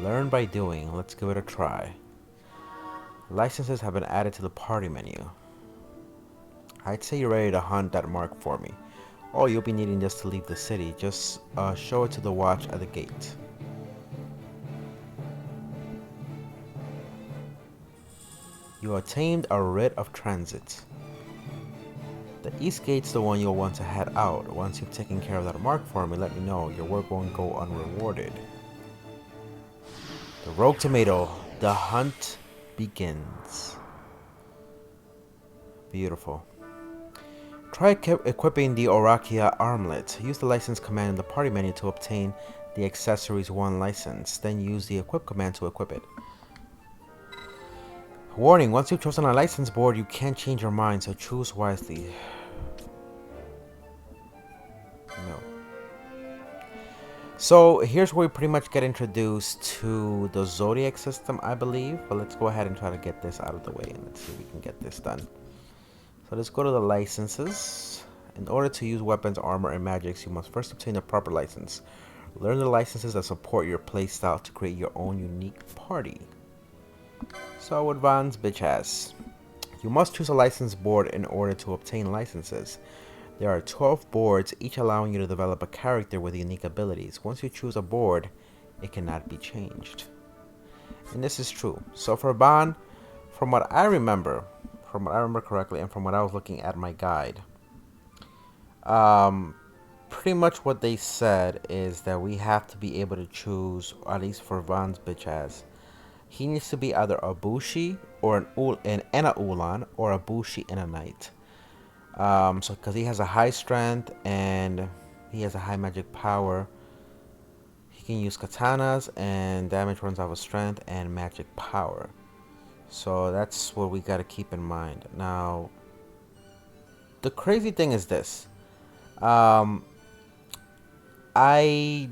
Learn by doing. Let's give it a try. Licenses have been added to the party menu. I'd say you're ready to hunt that mark for me. Oh, you'll be needing this to leave the city. Just show it to the watch at the gate. You attained a writ of transit. The east gate's the one you'll want to head out. Once you've taken care of that mark for me, let me know. Your work won't go unrewarded. The rogue tomato. The hunt begins. Beautiful. Try equipping the Orakia armlet. Use the license command in the party menu to obtain the accessories 1 license. Then use the equip command to equip it. Warning, once you've chosen a license board, you can't change your mind, so choose wisely. No. So here's where we pretty much get introduced to the Zodiac system, I believe. But let's go ahead and try to get this out of the way and let's see if we can get this done. So let's go to the licenses. In order to use weapons, armor, and magics, you must first obtain a proper license. Learn the licenses that support your playstyle to create your own unique party. So advance bitch ass. You must choose a license board in order to obtain licenses. There are 12 boards, each allowing you to develop a character with unique abilities. Once you choose a board, it cannot be changed. And this is true. So for Ban, from what I remember correctly, and from what I was looking at my guide, pretty much what they said is that we have to be able to choose, at least for Van's bitch ass, he needs to be either a Bushi or an a Ulan or a Bushi and a Knight. So because he has a high strength and he has a high magic power, he can use katanas, and damage runs off of strength and magic power. So that's what we gotta keep in mind. Now, the crazy thing is this. I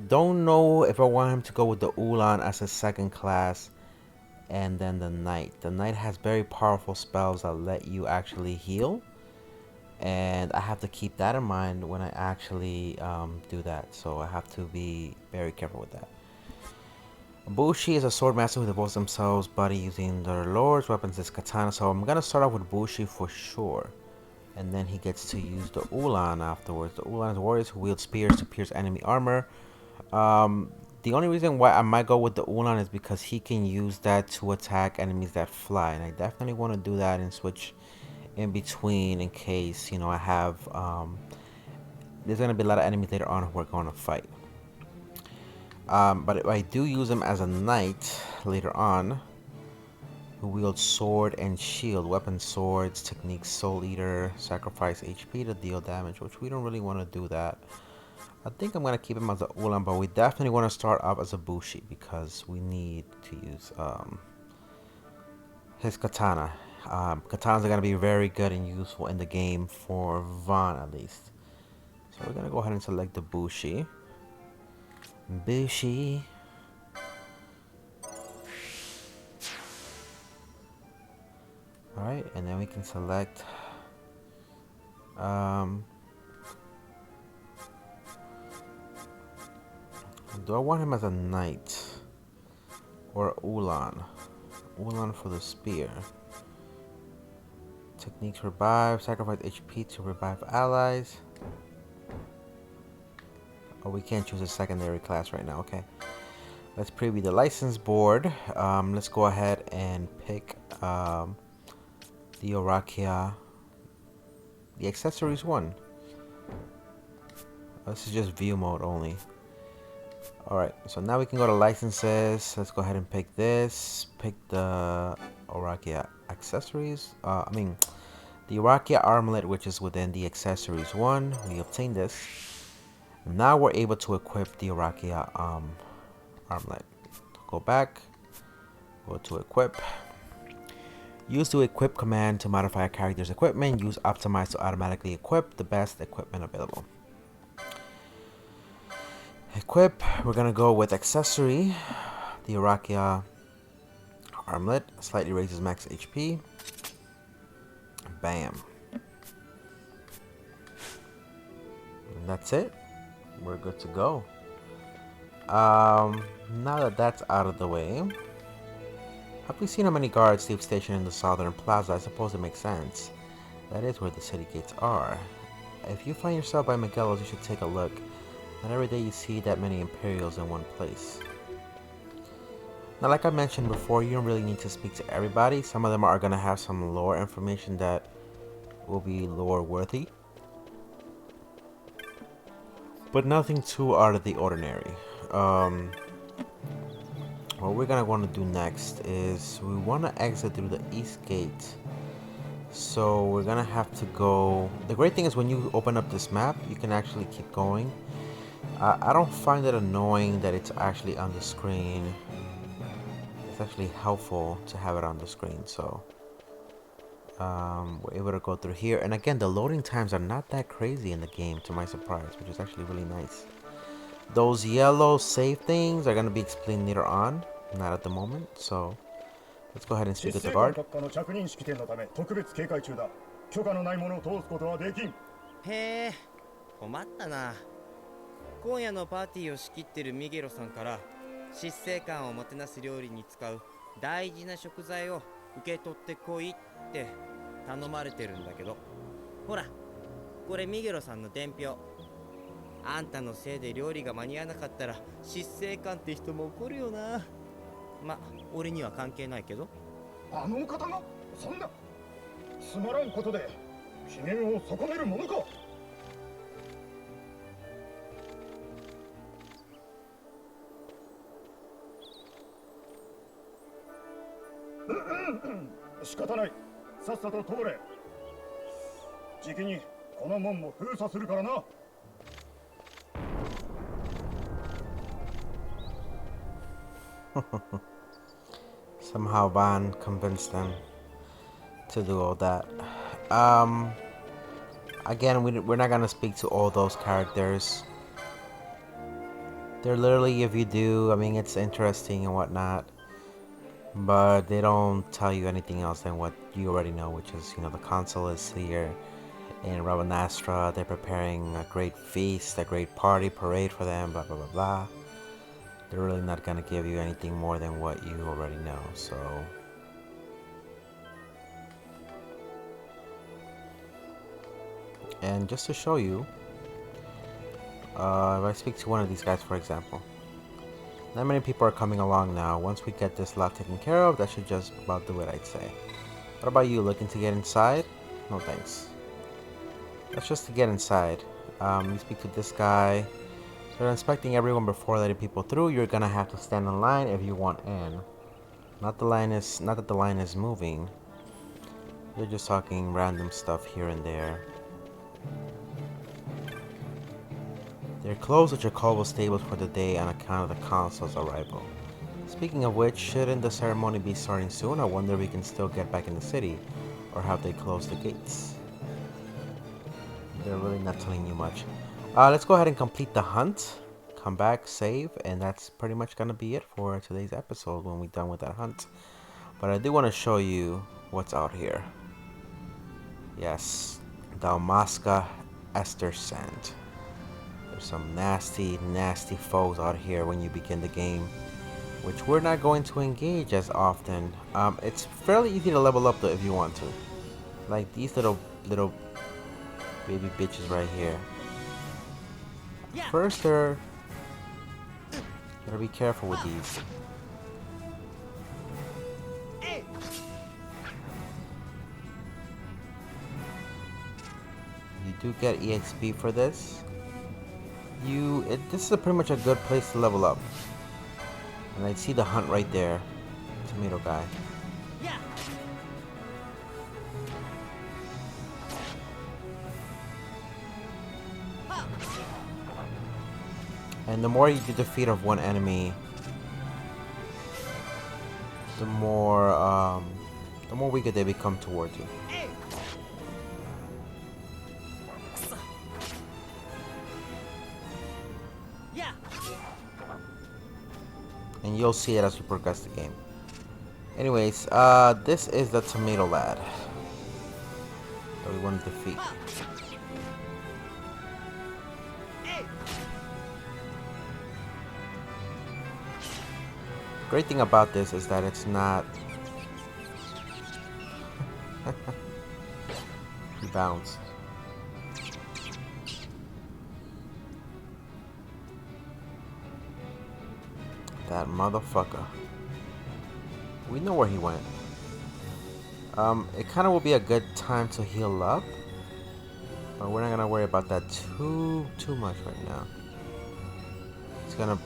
don't know if I want him to go with the Ulan as a second class and then the Knight. The Knight has very powerful spells that let you actually heal. And I have to keep that in mind when I actually do that. So I have to be very careful with that. Bushi is a sword master who devotes themselves body using their lord's weapons as katana. So I'm going to start off with Bushi for sure. And then he gets to use the Ulan afterwards. The Ulan is warriors who wield spears to pierce enemy armor. The only reason why I might go with the Ulan is because he can use that to attack enemies that fly. And I definitely want to do that and switch in between in case, you know, I have... there's going to be a lot of enemies later on who we're going to fight. But if I do use him as a knight later on, who wields sword and shield, weapon, swords, techniques, soul eater, sacrifice HP to deal damage, which we don't really want to do that. I think I'm going to keep him as a Ulan, but we definitely want to start off as a Bushi because we need to use his katana. Katanas are going to be very good and useful in the game for Vaughn at least. So we're going to go ahead and select the Bushi. Bushi. Alright, and then we can select do I want him as a knight or Ulan? Ulan for the spear. Techniques revive, sacrifice HP to revive allies. Oh, we can't choose a secondary class right now. Okay, let's preview the license board. Let's go ahead and pick the Orakia, the accessories one. This is just view mode only. Alright, so now we can go to licenses. Let's go ahead and pick this. Pick the Orakia accessories. The Orakia armlet, which is within the accessories one. We obtain this. Now we're able to equip the Orakia armlet. Go back. Go to equip. Use the equip command to modify a character's equipment. Use optimize to automatically equip the best equipment available. Equip, we're gonna go with accessory. The Orakia armlet slightly raises max HP. Bam. And that's it. We're good to go. Now that that's out of the way, have we seen how many guards they've stationed in the southern plaza? I suppose it makes sense. That is where the city gates are. If you find yourself by Miguelo's, you should take a look. Not every day you see that many Imperials in one place. Now, like I mentioned before, you don't really need to speak to everybody. Some of them are going to have some lore information that will be lore worthy, but nothing too out of the ordinary. What we're going to want to do next is we want to exit through the east gate. So we're going to have to go... The great thing is when you open up this map, you can actually keep going. I don't find it annoying that it's actually on the screen. It's actually helpful to have it on the screen. So we're able to go through here. And again, the loading times are not that crazy in the game, to my surprise, which is actually really nice. Those yellow save things are going to be explained later on, not at the moment. So let's go ahead and speak with the guard. へえ、困ったな。今夜のパーティーを仕切ってるミゲロさんから執政官をもてなす料理に使う大事な食材を受け取ってこいって頼まれてるんだけど、ほら、これミゲロさんの伝票。あんたのせいで料理が間に合わなかったら執政官って人も怒るよな。ま、俺には関係ないけど。あの方がそんなつまらんことで機嫌を損ねるものか。仕方ない。さっさと通れ。じきにこの門も封鎖するからな。Somehow Van convinced them to do all that. Um, Again, we're not gonna speak to all those characters. They're literally, if you do, I mean, it's interesting and whatnot, but they don't tell you anything else than what you already know, which is, you know, the consul is here in Ravanastra. They're preparing a great feast, a great party, parade for them, blah, blah, blah, blah. They're really not gonna give you anything more than what you already know, so... And just to show you, if I speak to one of these guys, for example, not many people are coming along now. Once we get this lot taken care of, that should just about do it, I'd say. What about you? Looking to get inside? No thanks. That's just to get inside. You speak to this guy. They're inspecting everyone before letting people through. You're gonna have to stand in line if you want in. Not that the line is moving. They're just talking random stuff here and there. They're closed at Jacobo's stables for the day on account of the consul's arrival. Speaking of which, shouldn't the ceremony be starting soon? I wonder if we can still get back in the city, or have they closed the gates? They're really not telling you much. Let's go ahead and complete the hunt, come back, save, and that's pretty much gonna be it for today's episode when we're done with that hunt. But I do want to show you what's out here. Yes, Dalmasca Ester Sand. There's some nasty, nasty foes out here when you begin the game, which we're not going to engage as often. It's fairly easy to level up though if you want to. Like these little baby bitches right here. First, gotta be careful with these. You do get EXP for this. This is pretty much a good place to level up. And I see the hunt right there. Tomato guy. And the more you do defeat of one enemy, the more weaker they become towards you. And you'll see it as you progress the game. Anyways, this is the tomato lad that we want to defeat. Great thing about this is that it's not... He bounced. That motherfucker. We know where he went. It kind of will be a good time to heal up, but we're not gonna worry about that too much right now. He's gonna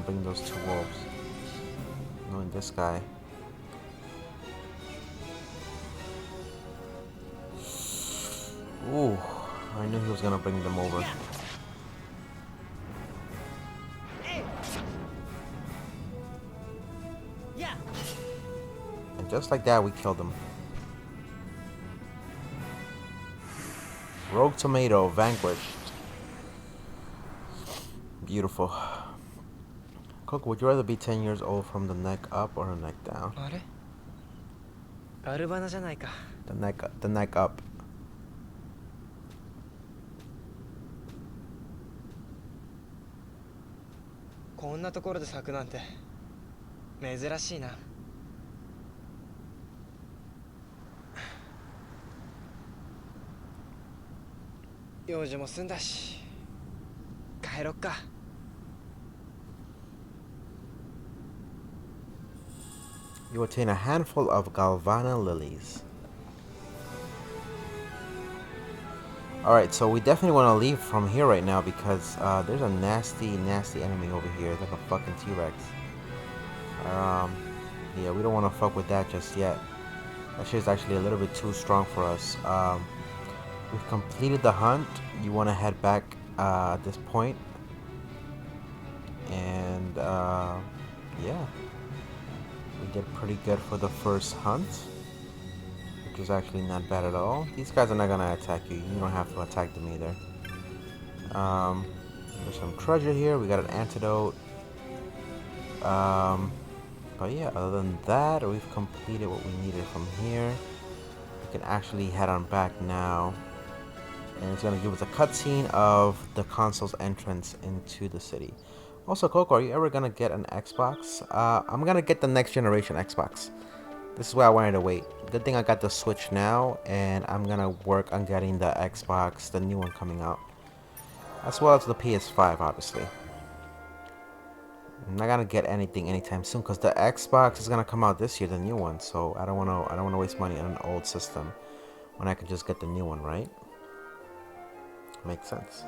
bring those two wolves. Knowing this guy. Ooh, I knew he was gonna bring them over. And just like that, we killed him. Rogue Tomato vanquished. Beautiful. Cook, would you rather be 10 years old from the neck up or the neck down? The neck up. You attain a handful of Galvana lilies. Alright, so we definitely want to leave from here right now because there's a nasty enemy over here. It's like a fucking T-Rex. Yeah, we don't want to fuck with that just yet. That shit's actually a little bit too strong for us. We've completed the hunt. You want to head back at this point. And yeah. We did pretty good for the first hunt, which is actually not bad at all. These guys are not gonna attack you. You don't have to attack them either. There's some treasure here. We got an antidote. But yeah, other than that, we've completed what we needed from here. We can actually head on back now. And it's going to give us a cutscene of the console's entrance into the city. Also, Coco, are you ever going to get an Xbox? I'm going to get the next generation Xbox. This is why I wanted to wait. Good thing I got the Switch now, and I'm going to work on getting the Xbox, the new one coming out. As well as the PS5, obviously. I'm not gonna get anything anytime soon because the Xbox is gonna come out this year, the new one. So I don't wanna waste money on an old system when I can just get the new one, right? Makes sense.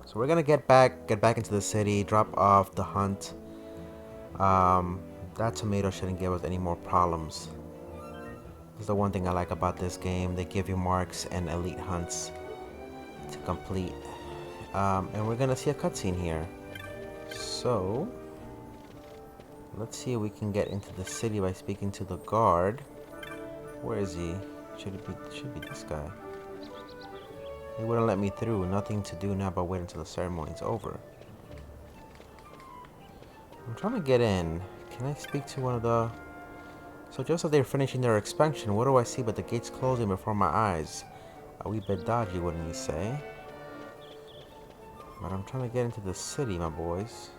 So we're gonna get back into the city, drop off the hunt. That tomato shouldn't give us any more problems. That's the one thing I like about this game. They give you marks and elite hunts to complete. And we're gonna see a cutscene here. So let's see if we can get into the city by speaking to the guard. Where is he? Should be this guy. He wouldn't let me through. Nothing to do now but wait until the ceremony's over. I'm trying to get in. Can I speak to one of the... So just as they're finishing their expansion, what do I see but the gates closing before my eyes? A wee bit dodgy, wouldn't you say? But I'm trying to get into the city, my boys.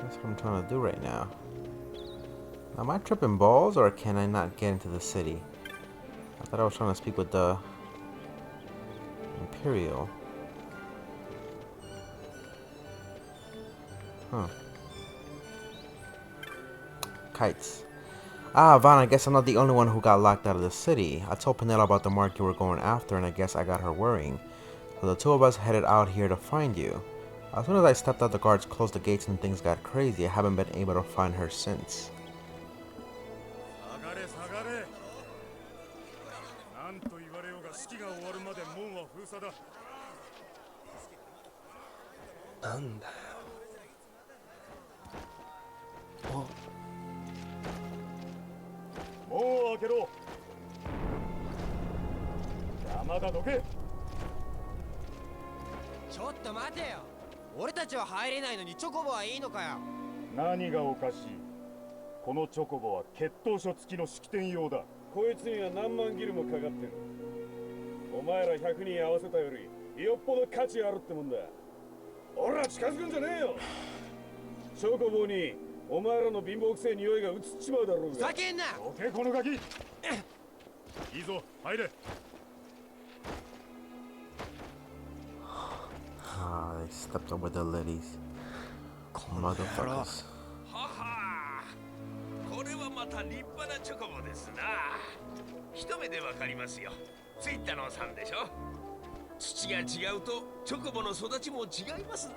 That's what I'm trying to do right now. Am I tripping balls, or can I not get into the city? I thought I was trying to speak with the Imperial. Huh. Kites. Ah, Vaughn, I guess I'm not the only one who got locked out of the city. I told Penella about the mark you were going after, and I guess I got her worrying. So the two of us headed out here to find you. As soon as I stepped out, the guards closed the gates and things got crazy. I haven't been able to find her since.何がおかしい。このチョコボは血統書付きの式典用だ。こいつには何万ギルもかかってる。お前ら100人合わせたよりよっぽど価値あるってもんだ。ほら近づくんじゃねえよ。チョコボにお前らの貧乏くせえ匂いが移っちまうだろうが。叫んな。どけこのガキ。いいぞ入れ。Ah, they stepped over the ladies. Motherfuckers. これはまた立派なチョコボですな。一目でわかりますよ。ツイッターのさんでしょ。土が違うとチョコボの育ちも違いますな。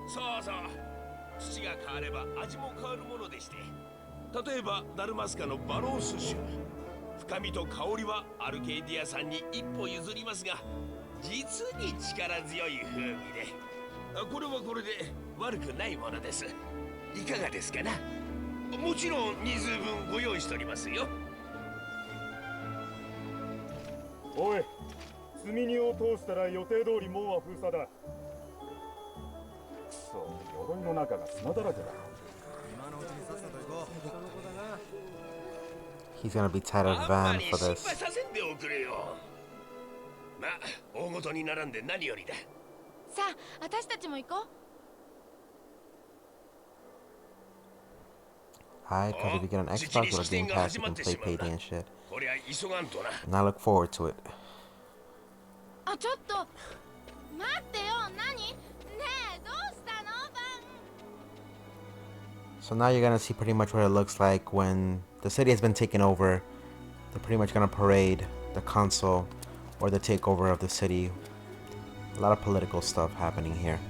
そうそう。土が変われば味も変わるものでして。例えばダルマスカのバロース種。深みと香りはアルケイディアさんに一歩譲りますが、実に力強い風味で。これはこれで悪くないものです。いかがですかな。もちろん人数分ご用意しておりますよ。おい、積み荷を通したら予定通り門は封鎖だ。くそ、鎧の中が砂だらけだ。今のうちにさっさと行こう。He's gonna be tired of Van for this. 心配させんでおくれよ。まあ、大ごとに並んで何よりだ。さあ、私たちも行こう。Hi, because if you get an Xbox or a Game Pass, you can play Payday and shit. And I look forward to it. あ、ちょっと待ってよ。何？ねえ、どうしたの？So now you're gonna see pretty much what it looks like when the city has been taken over. They're pretty much gonna parade the console or the takeover of the city. A lot of political stuff happening here.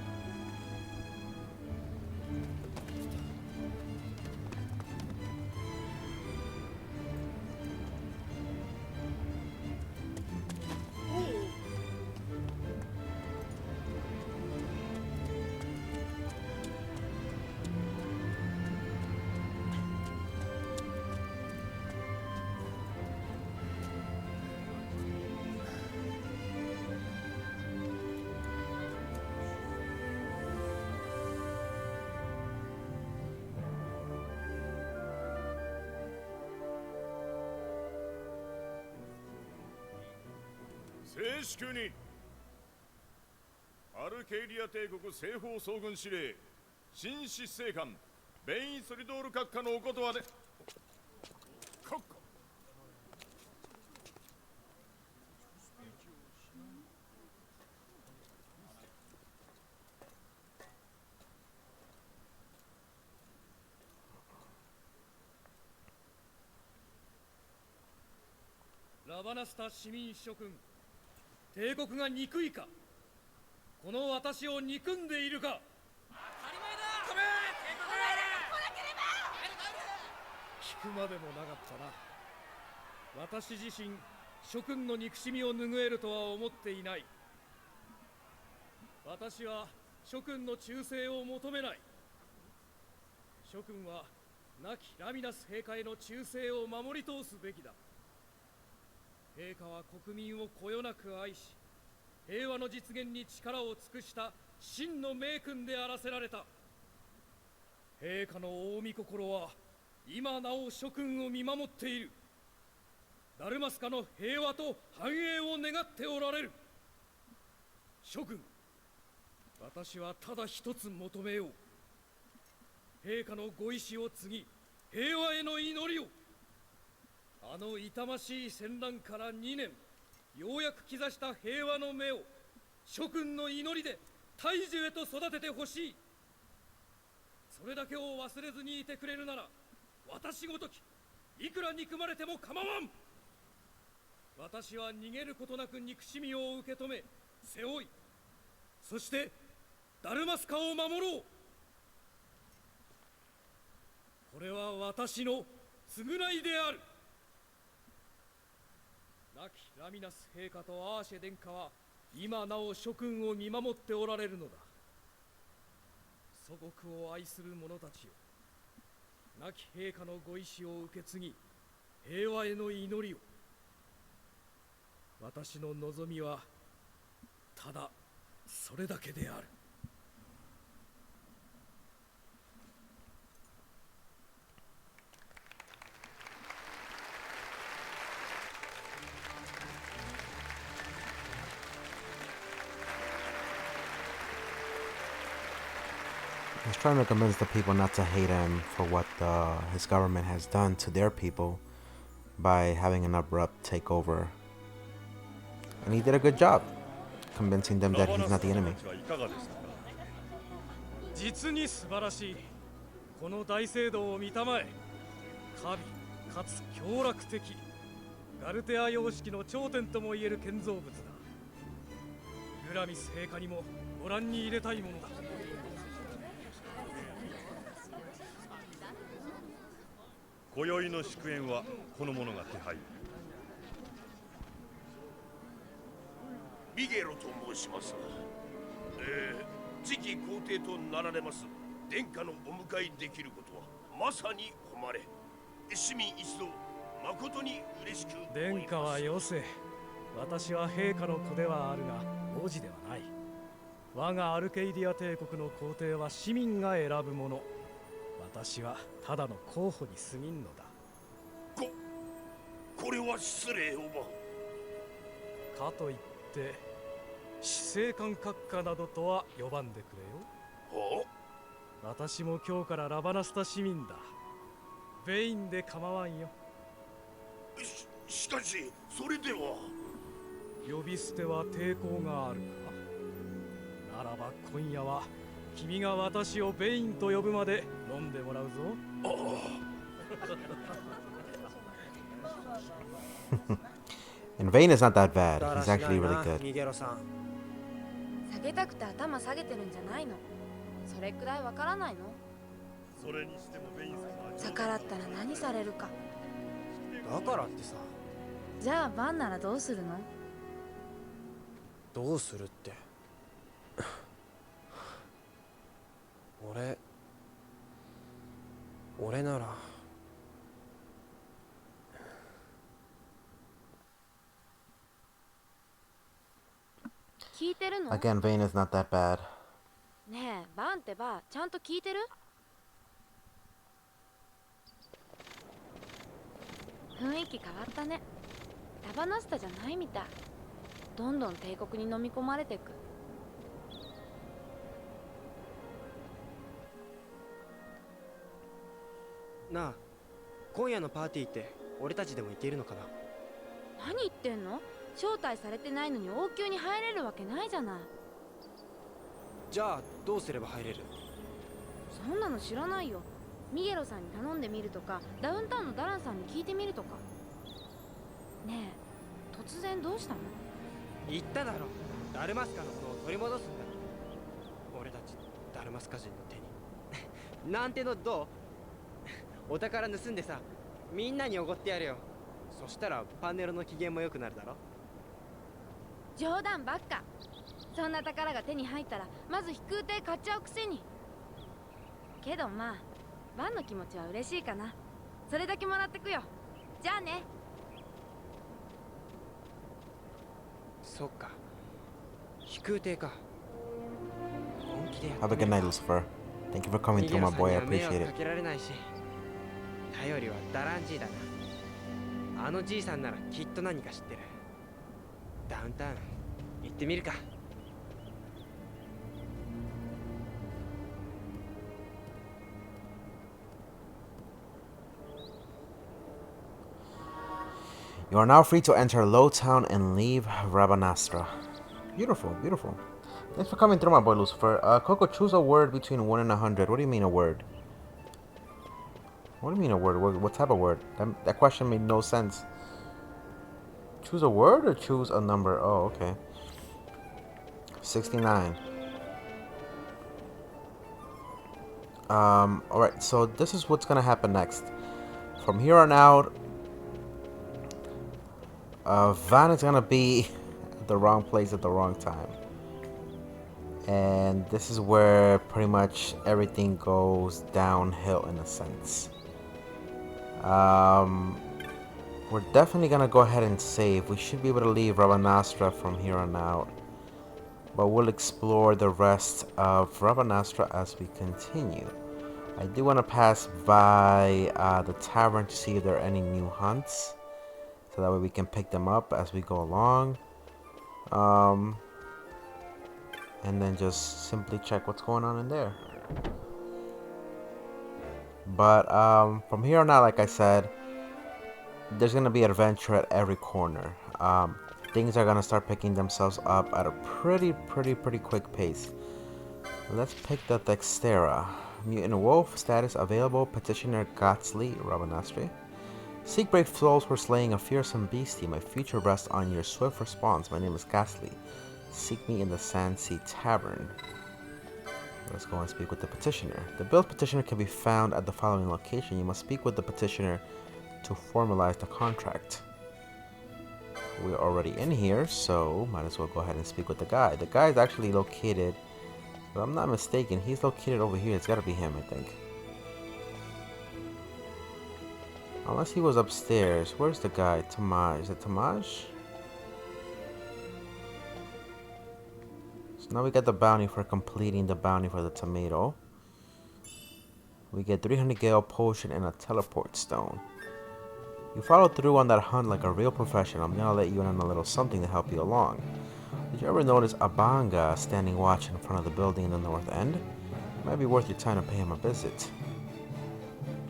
静粛に。アルケイディア帝国西方総軍司令新執政官ベイン・ソリドール閣下のお言葉で。閣下。ラバナスタ市民諸君、帝国が憎いか、この私を憎んでいるか。当たり前だ。飛べ、帝国聞くまでもなかったな。私自身諸君の憎しみを拭えるとは思っていない。私は諸君の忠誠を求めない。諸君は亡きラミナス陛下への忠誠を守り通すべきだ。陛下は国民をこよなく愛し、平和の実現に力を尽くした真の名君であらせられた。陛下の大御心は今なお諸君を見守っている。ダルマスカの平和と繁栄を願っておられる。諸君、私はただ一つ求めよう。陛下のご意志を継ぎ、平和への祈りを。あの痛ましい戦乱から2年、ようやく兆した平和の芽を諸君の祈りで大樹へと育ててほしい。それだけを忘れずにいてくれるなら、私ごときいくら憎まれても構わん。私は逃げることなく憎しみを受け止め背負い、そしてダルマスカを守ろう。これは私の償いである。亡きラミナス陛下とアーシェ殿下は今なお諸君を見守っておられるのだ。祖国を愛する者たちよ、亡き陛下のご意志を受け継ぎ、平和への祈りを。私の望みはただそれだけである。He's trying to convince the people not to hate him for what his government has done to their people by having an abrupt takeover. And he did a good job convincing them that he's not the enemy. 実に素晴らしい。この大聖堂を見たまえ。華美かつ強楽的、ガルテア様式の頂点ともいえる建造物だ。グラミス陛下にもご覧に入れたいものだ。今宵の祝宴はこの者が手配。ミゲロと申します。次期皇帝となられます殿下のお迎えできることはまさに誉れ。市民一同誠に嬉しく思います。殿下はよせ。私は陛下の子ではあるが王子ではない。我がアルケイディア帝国の皇帝は市民が選ぶもの。私はただの候補に過ぎんのだ。これは失礼をば。かといって死生官閣下などとは呼ばんでくれよ。私も今日からラバナスタ市民だ。ベインで構わんよ。しかしそれでは。呼び捨ては抵抗があるか。ならば今夜は君が私をベインと呼ぶまで飲んでもらうぞ。And Vayne is not that bad. He's actually really good. 下げたくて頭下げてるんじゃないの。それくらいわからないの。それにしてもベインさんは逆らったら何されるか。だからってさ。じゃあバンならどうするの。どうするって。俺なら。聞いてるの。 Again, Vayne is not that bad. ねえ、バンってばちゃんと聞いてる。雰囲気変わったね。ラバナスタじゃないみたい。どんどん帝国に飲み込まれていく。なあ、今夜のパーティーって俺たちでも行けるのかな？何言ってんの？招待されてないのに王宮に入れるわけないじゃない。じゃあどうすれば入れる？そんなの知らないよ。ミゲロさんに頼んでみるとか、ダウンタウンのダランさんに聞いてみるとか。ねえ、突然どうしたの？言っただろ、ダルマスカの子を取り戻すんだ。俺たちダルマスカ人の手になんてのどう？お宝盗んでさ、みんなにおごってやるよ。そしたらパンネロの機嫌も良くなるだろ。冗談ばっか。そんな宝が手に入ったらまず飛空艇買っちゃうくせに。けどまあバンの気持ちは嬉しいかな。それだけもらってくよ。じゃあね。そっか、飛空艇か。本気でやって Have a good night, Lucifer. Thank you for coming through, my boy. I appreciate it. かけられないし、頼りはダランジーだな。あのじいさんならきっと何か知ってる。ダウンタウン行ってみるか。You are now free to enter Lowtown and leave Rabanastra. Beautiful, beautiful. Thanks for coming through, my boy Lucifer. Coco, choose a word between 1 and 100. What do you mean a word? What do you mean a word? What type of word? That question made no sense. Choose a word or choose a number? Oh, okay. 69. Alright, so this is what's gonna happen next. From here on out, Van is gonna be at the wrong place at the wrong time. And this is where pretty much everything goes downhill in a sense. We're definitely gonna go ahead and save. We should be able to leave Rabanastra from here on out. But we'll explore the rest of Rabanastra as we continue. I do want to pass by the tavern to see if there are any new hunts. So that way we can pick them up as we go along. And then just simply check what's going on in there. But from here on out, like I said, there's going to be adventure at every corner. Things are going to start picking themselves up at a pretty quick pace. Let's pick the Dextera. Mutant Wolf, status available, Petitioner Gotsley, Rabanastri. Seek brave souls for slaying a fearsome beastie. My future rests on your swift response. My name is Ghastly. Seek me in the Sandsea Tavern. Let's go and speak with the petitioner. The billed petitioner can be found at the following location. You must speak with the petitioner to formalize the contract. We're already in here, so might as well go ahead and speak with the guy. The guy is actually located, if I'm not mistaken, he's located over here. It's gotta be him, I think. Unless he was upstairs. Where's the guy? Tamaj. Is it Tamaj? So now we got the bounty for completing the bounty for the tomato. We get 300 Gale Potion and a Teleport Stone. You followed through on that hunt like a real professional. I'm gonna let you in on a little something to help you along. Did you ever notice Abanga standing watch in front of the building in the north end? It might be worth your time to pay him a visit.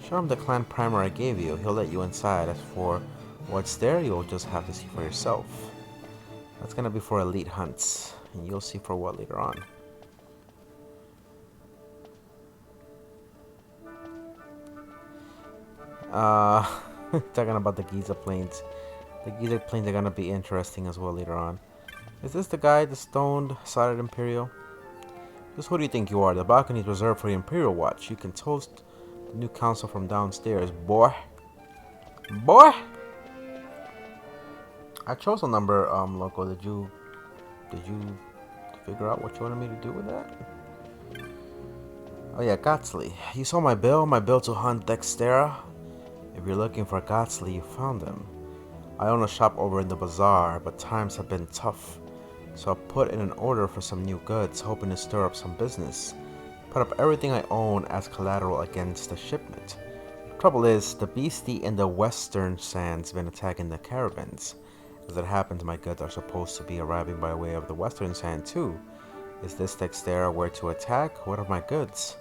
Show him the clan primer I gave you. He'll let you inside. As for what's there, you'll just have to see for yourself. That's gonna be for elite hunts, and you'll see for what later on. Talking about the Giza Plains. The Giza Plains are gonna be interesting as well later on. Is this the guy, the stoned-sided Imperial? Just who do you think you are? The balcony is reserved for the Imperial Watch. You can toast the new council from downstairs, boy. Boy! I chose a number, Loco. Did you figure out what you wanted me to do with that? Oh yeah, Gotsley. You saw my bill to hunt Dextera? If you're looking for Gotsley, you found him. I own a shop over in the bazaar, but times have been tough. So I put in an order for some new goods, hoping to stir up some business. Put up everything I own as collateral against the shipment. Trouble is, the beastie in the western sands been attacking the caravans. As it happens, my goods are supposed to be arriving by way of the Western Sand too. Is this Dextera where to attack? What are my goods?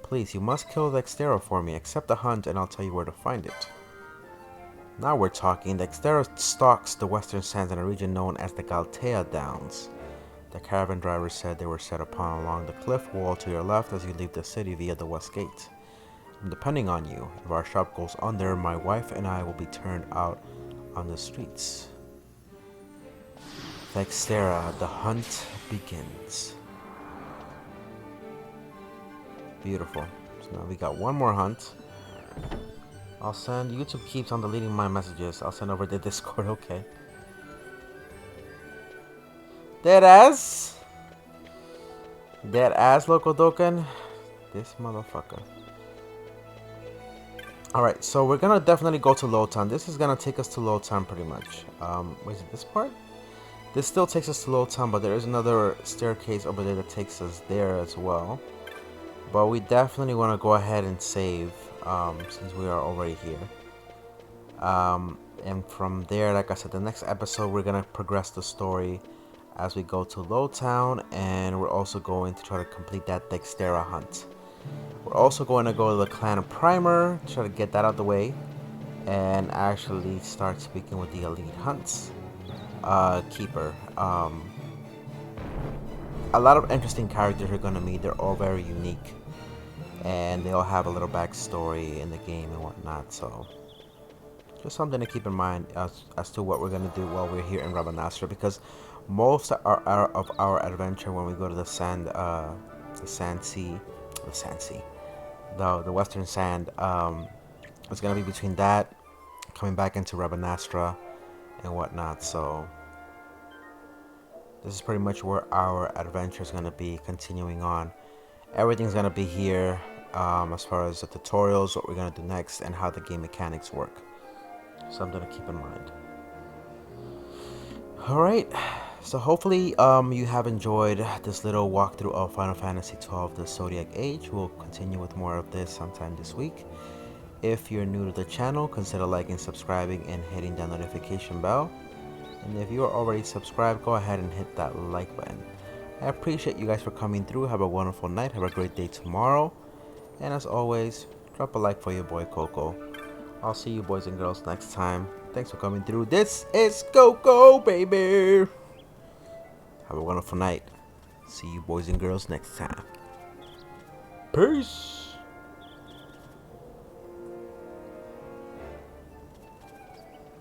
Please, you must kill Dextera for me. Accept the hunt and I'll tell you where to find it. Now we're talking. Dextera stalks the Western Sands in a region known as the Galtea Downs. The caravan driver said they were set upon along the cliff wall to your left as you leave the city via the west gate. I'm depending on you. If our shop goes under, my wife and I will be turned out on the streets. Dextera, the hunt begins. Beautiful. So now we got one more hunt. I'll send. YouTube keeps on deleting my messages. I'll send over the Discord. Okay. Dead ass. Dead ass, Loco Doken. This motherfucker. Alright, so we're gonna definitely go to Lotan. This is gonna take us to Lotan pretty much. Wait, is it this part? This still takes us to Lotan, but there is another staircase over there that takes us there as well. But we definitely want to go ahead and save, since we are already here. And from there, like I said, the next episode we're gonna progress the story as we go to Lowtown, and we're also going to try to complete that Dextera hunt. We're also going to go to the Clan Primer, try to get that out of the way, and actually start speaking with the Elite Hunts Keeper. A lot of interesting characters you're going to meet. They're all very unique, and they all have a little backstory in the game and whatnot, so just something to keep in mind as to what we're going to do while we're here in Rabanastra, because most of our adventure when we go to the Western Sand, it's going to be between that, coming back into Rabanastra and whatnot. So this is pretty much where our adventure is going to be continuing on. Everything's going to be here, as far as the tutorials, what we're going to do next, and how the game mechanics work. Something to keep in mind. Alright, so hopefully you have enjoyed this little walkthrough of Final Fantasy XII, the Zodiac Age. We'll continue with more of this sometime this week. If you're new to the channel, consider liking, subscribing, and hitting that notification bell. And if you are already subscribed, go ahead and hit that like button. I appreciate you guys for coming through. Have a wonderful night. Have a great day tomorrow. And as always, drop a like for your boy Coco. I'll see you boys and girls next time. Thanks for coming through. This is Coco, baby. Have a wonderful night. See you boys and girls next time. Peace.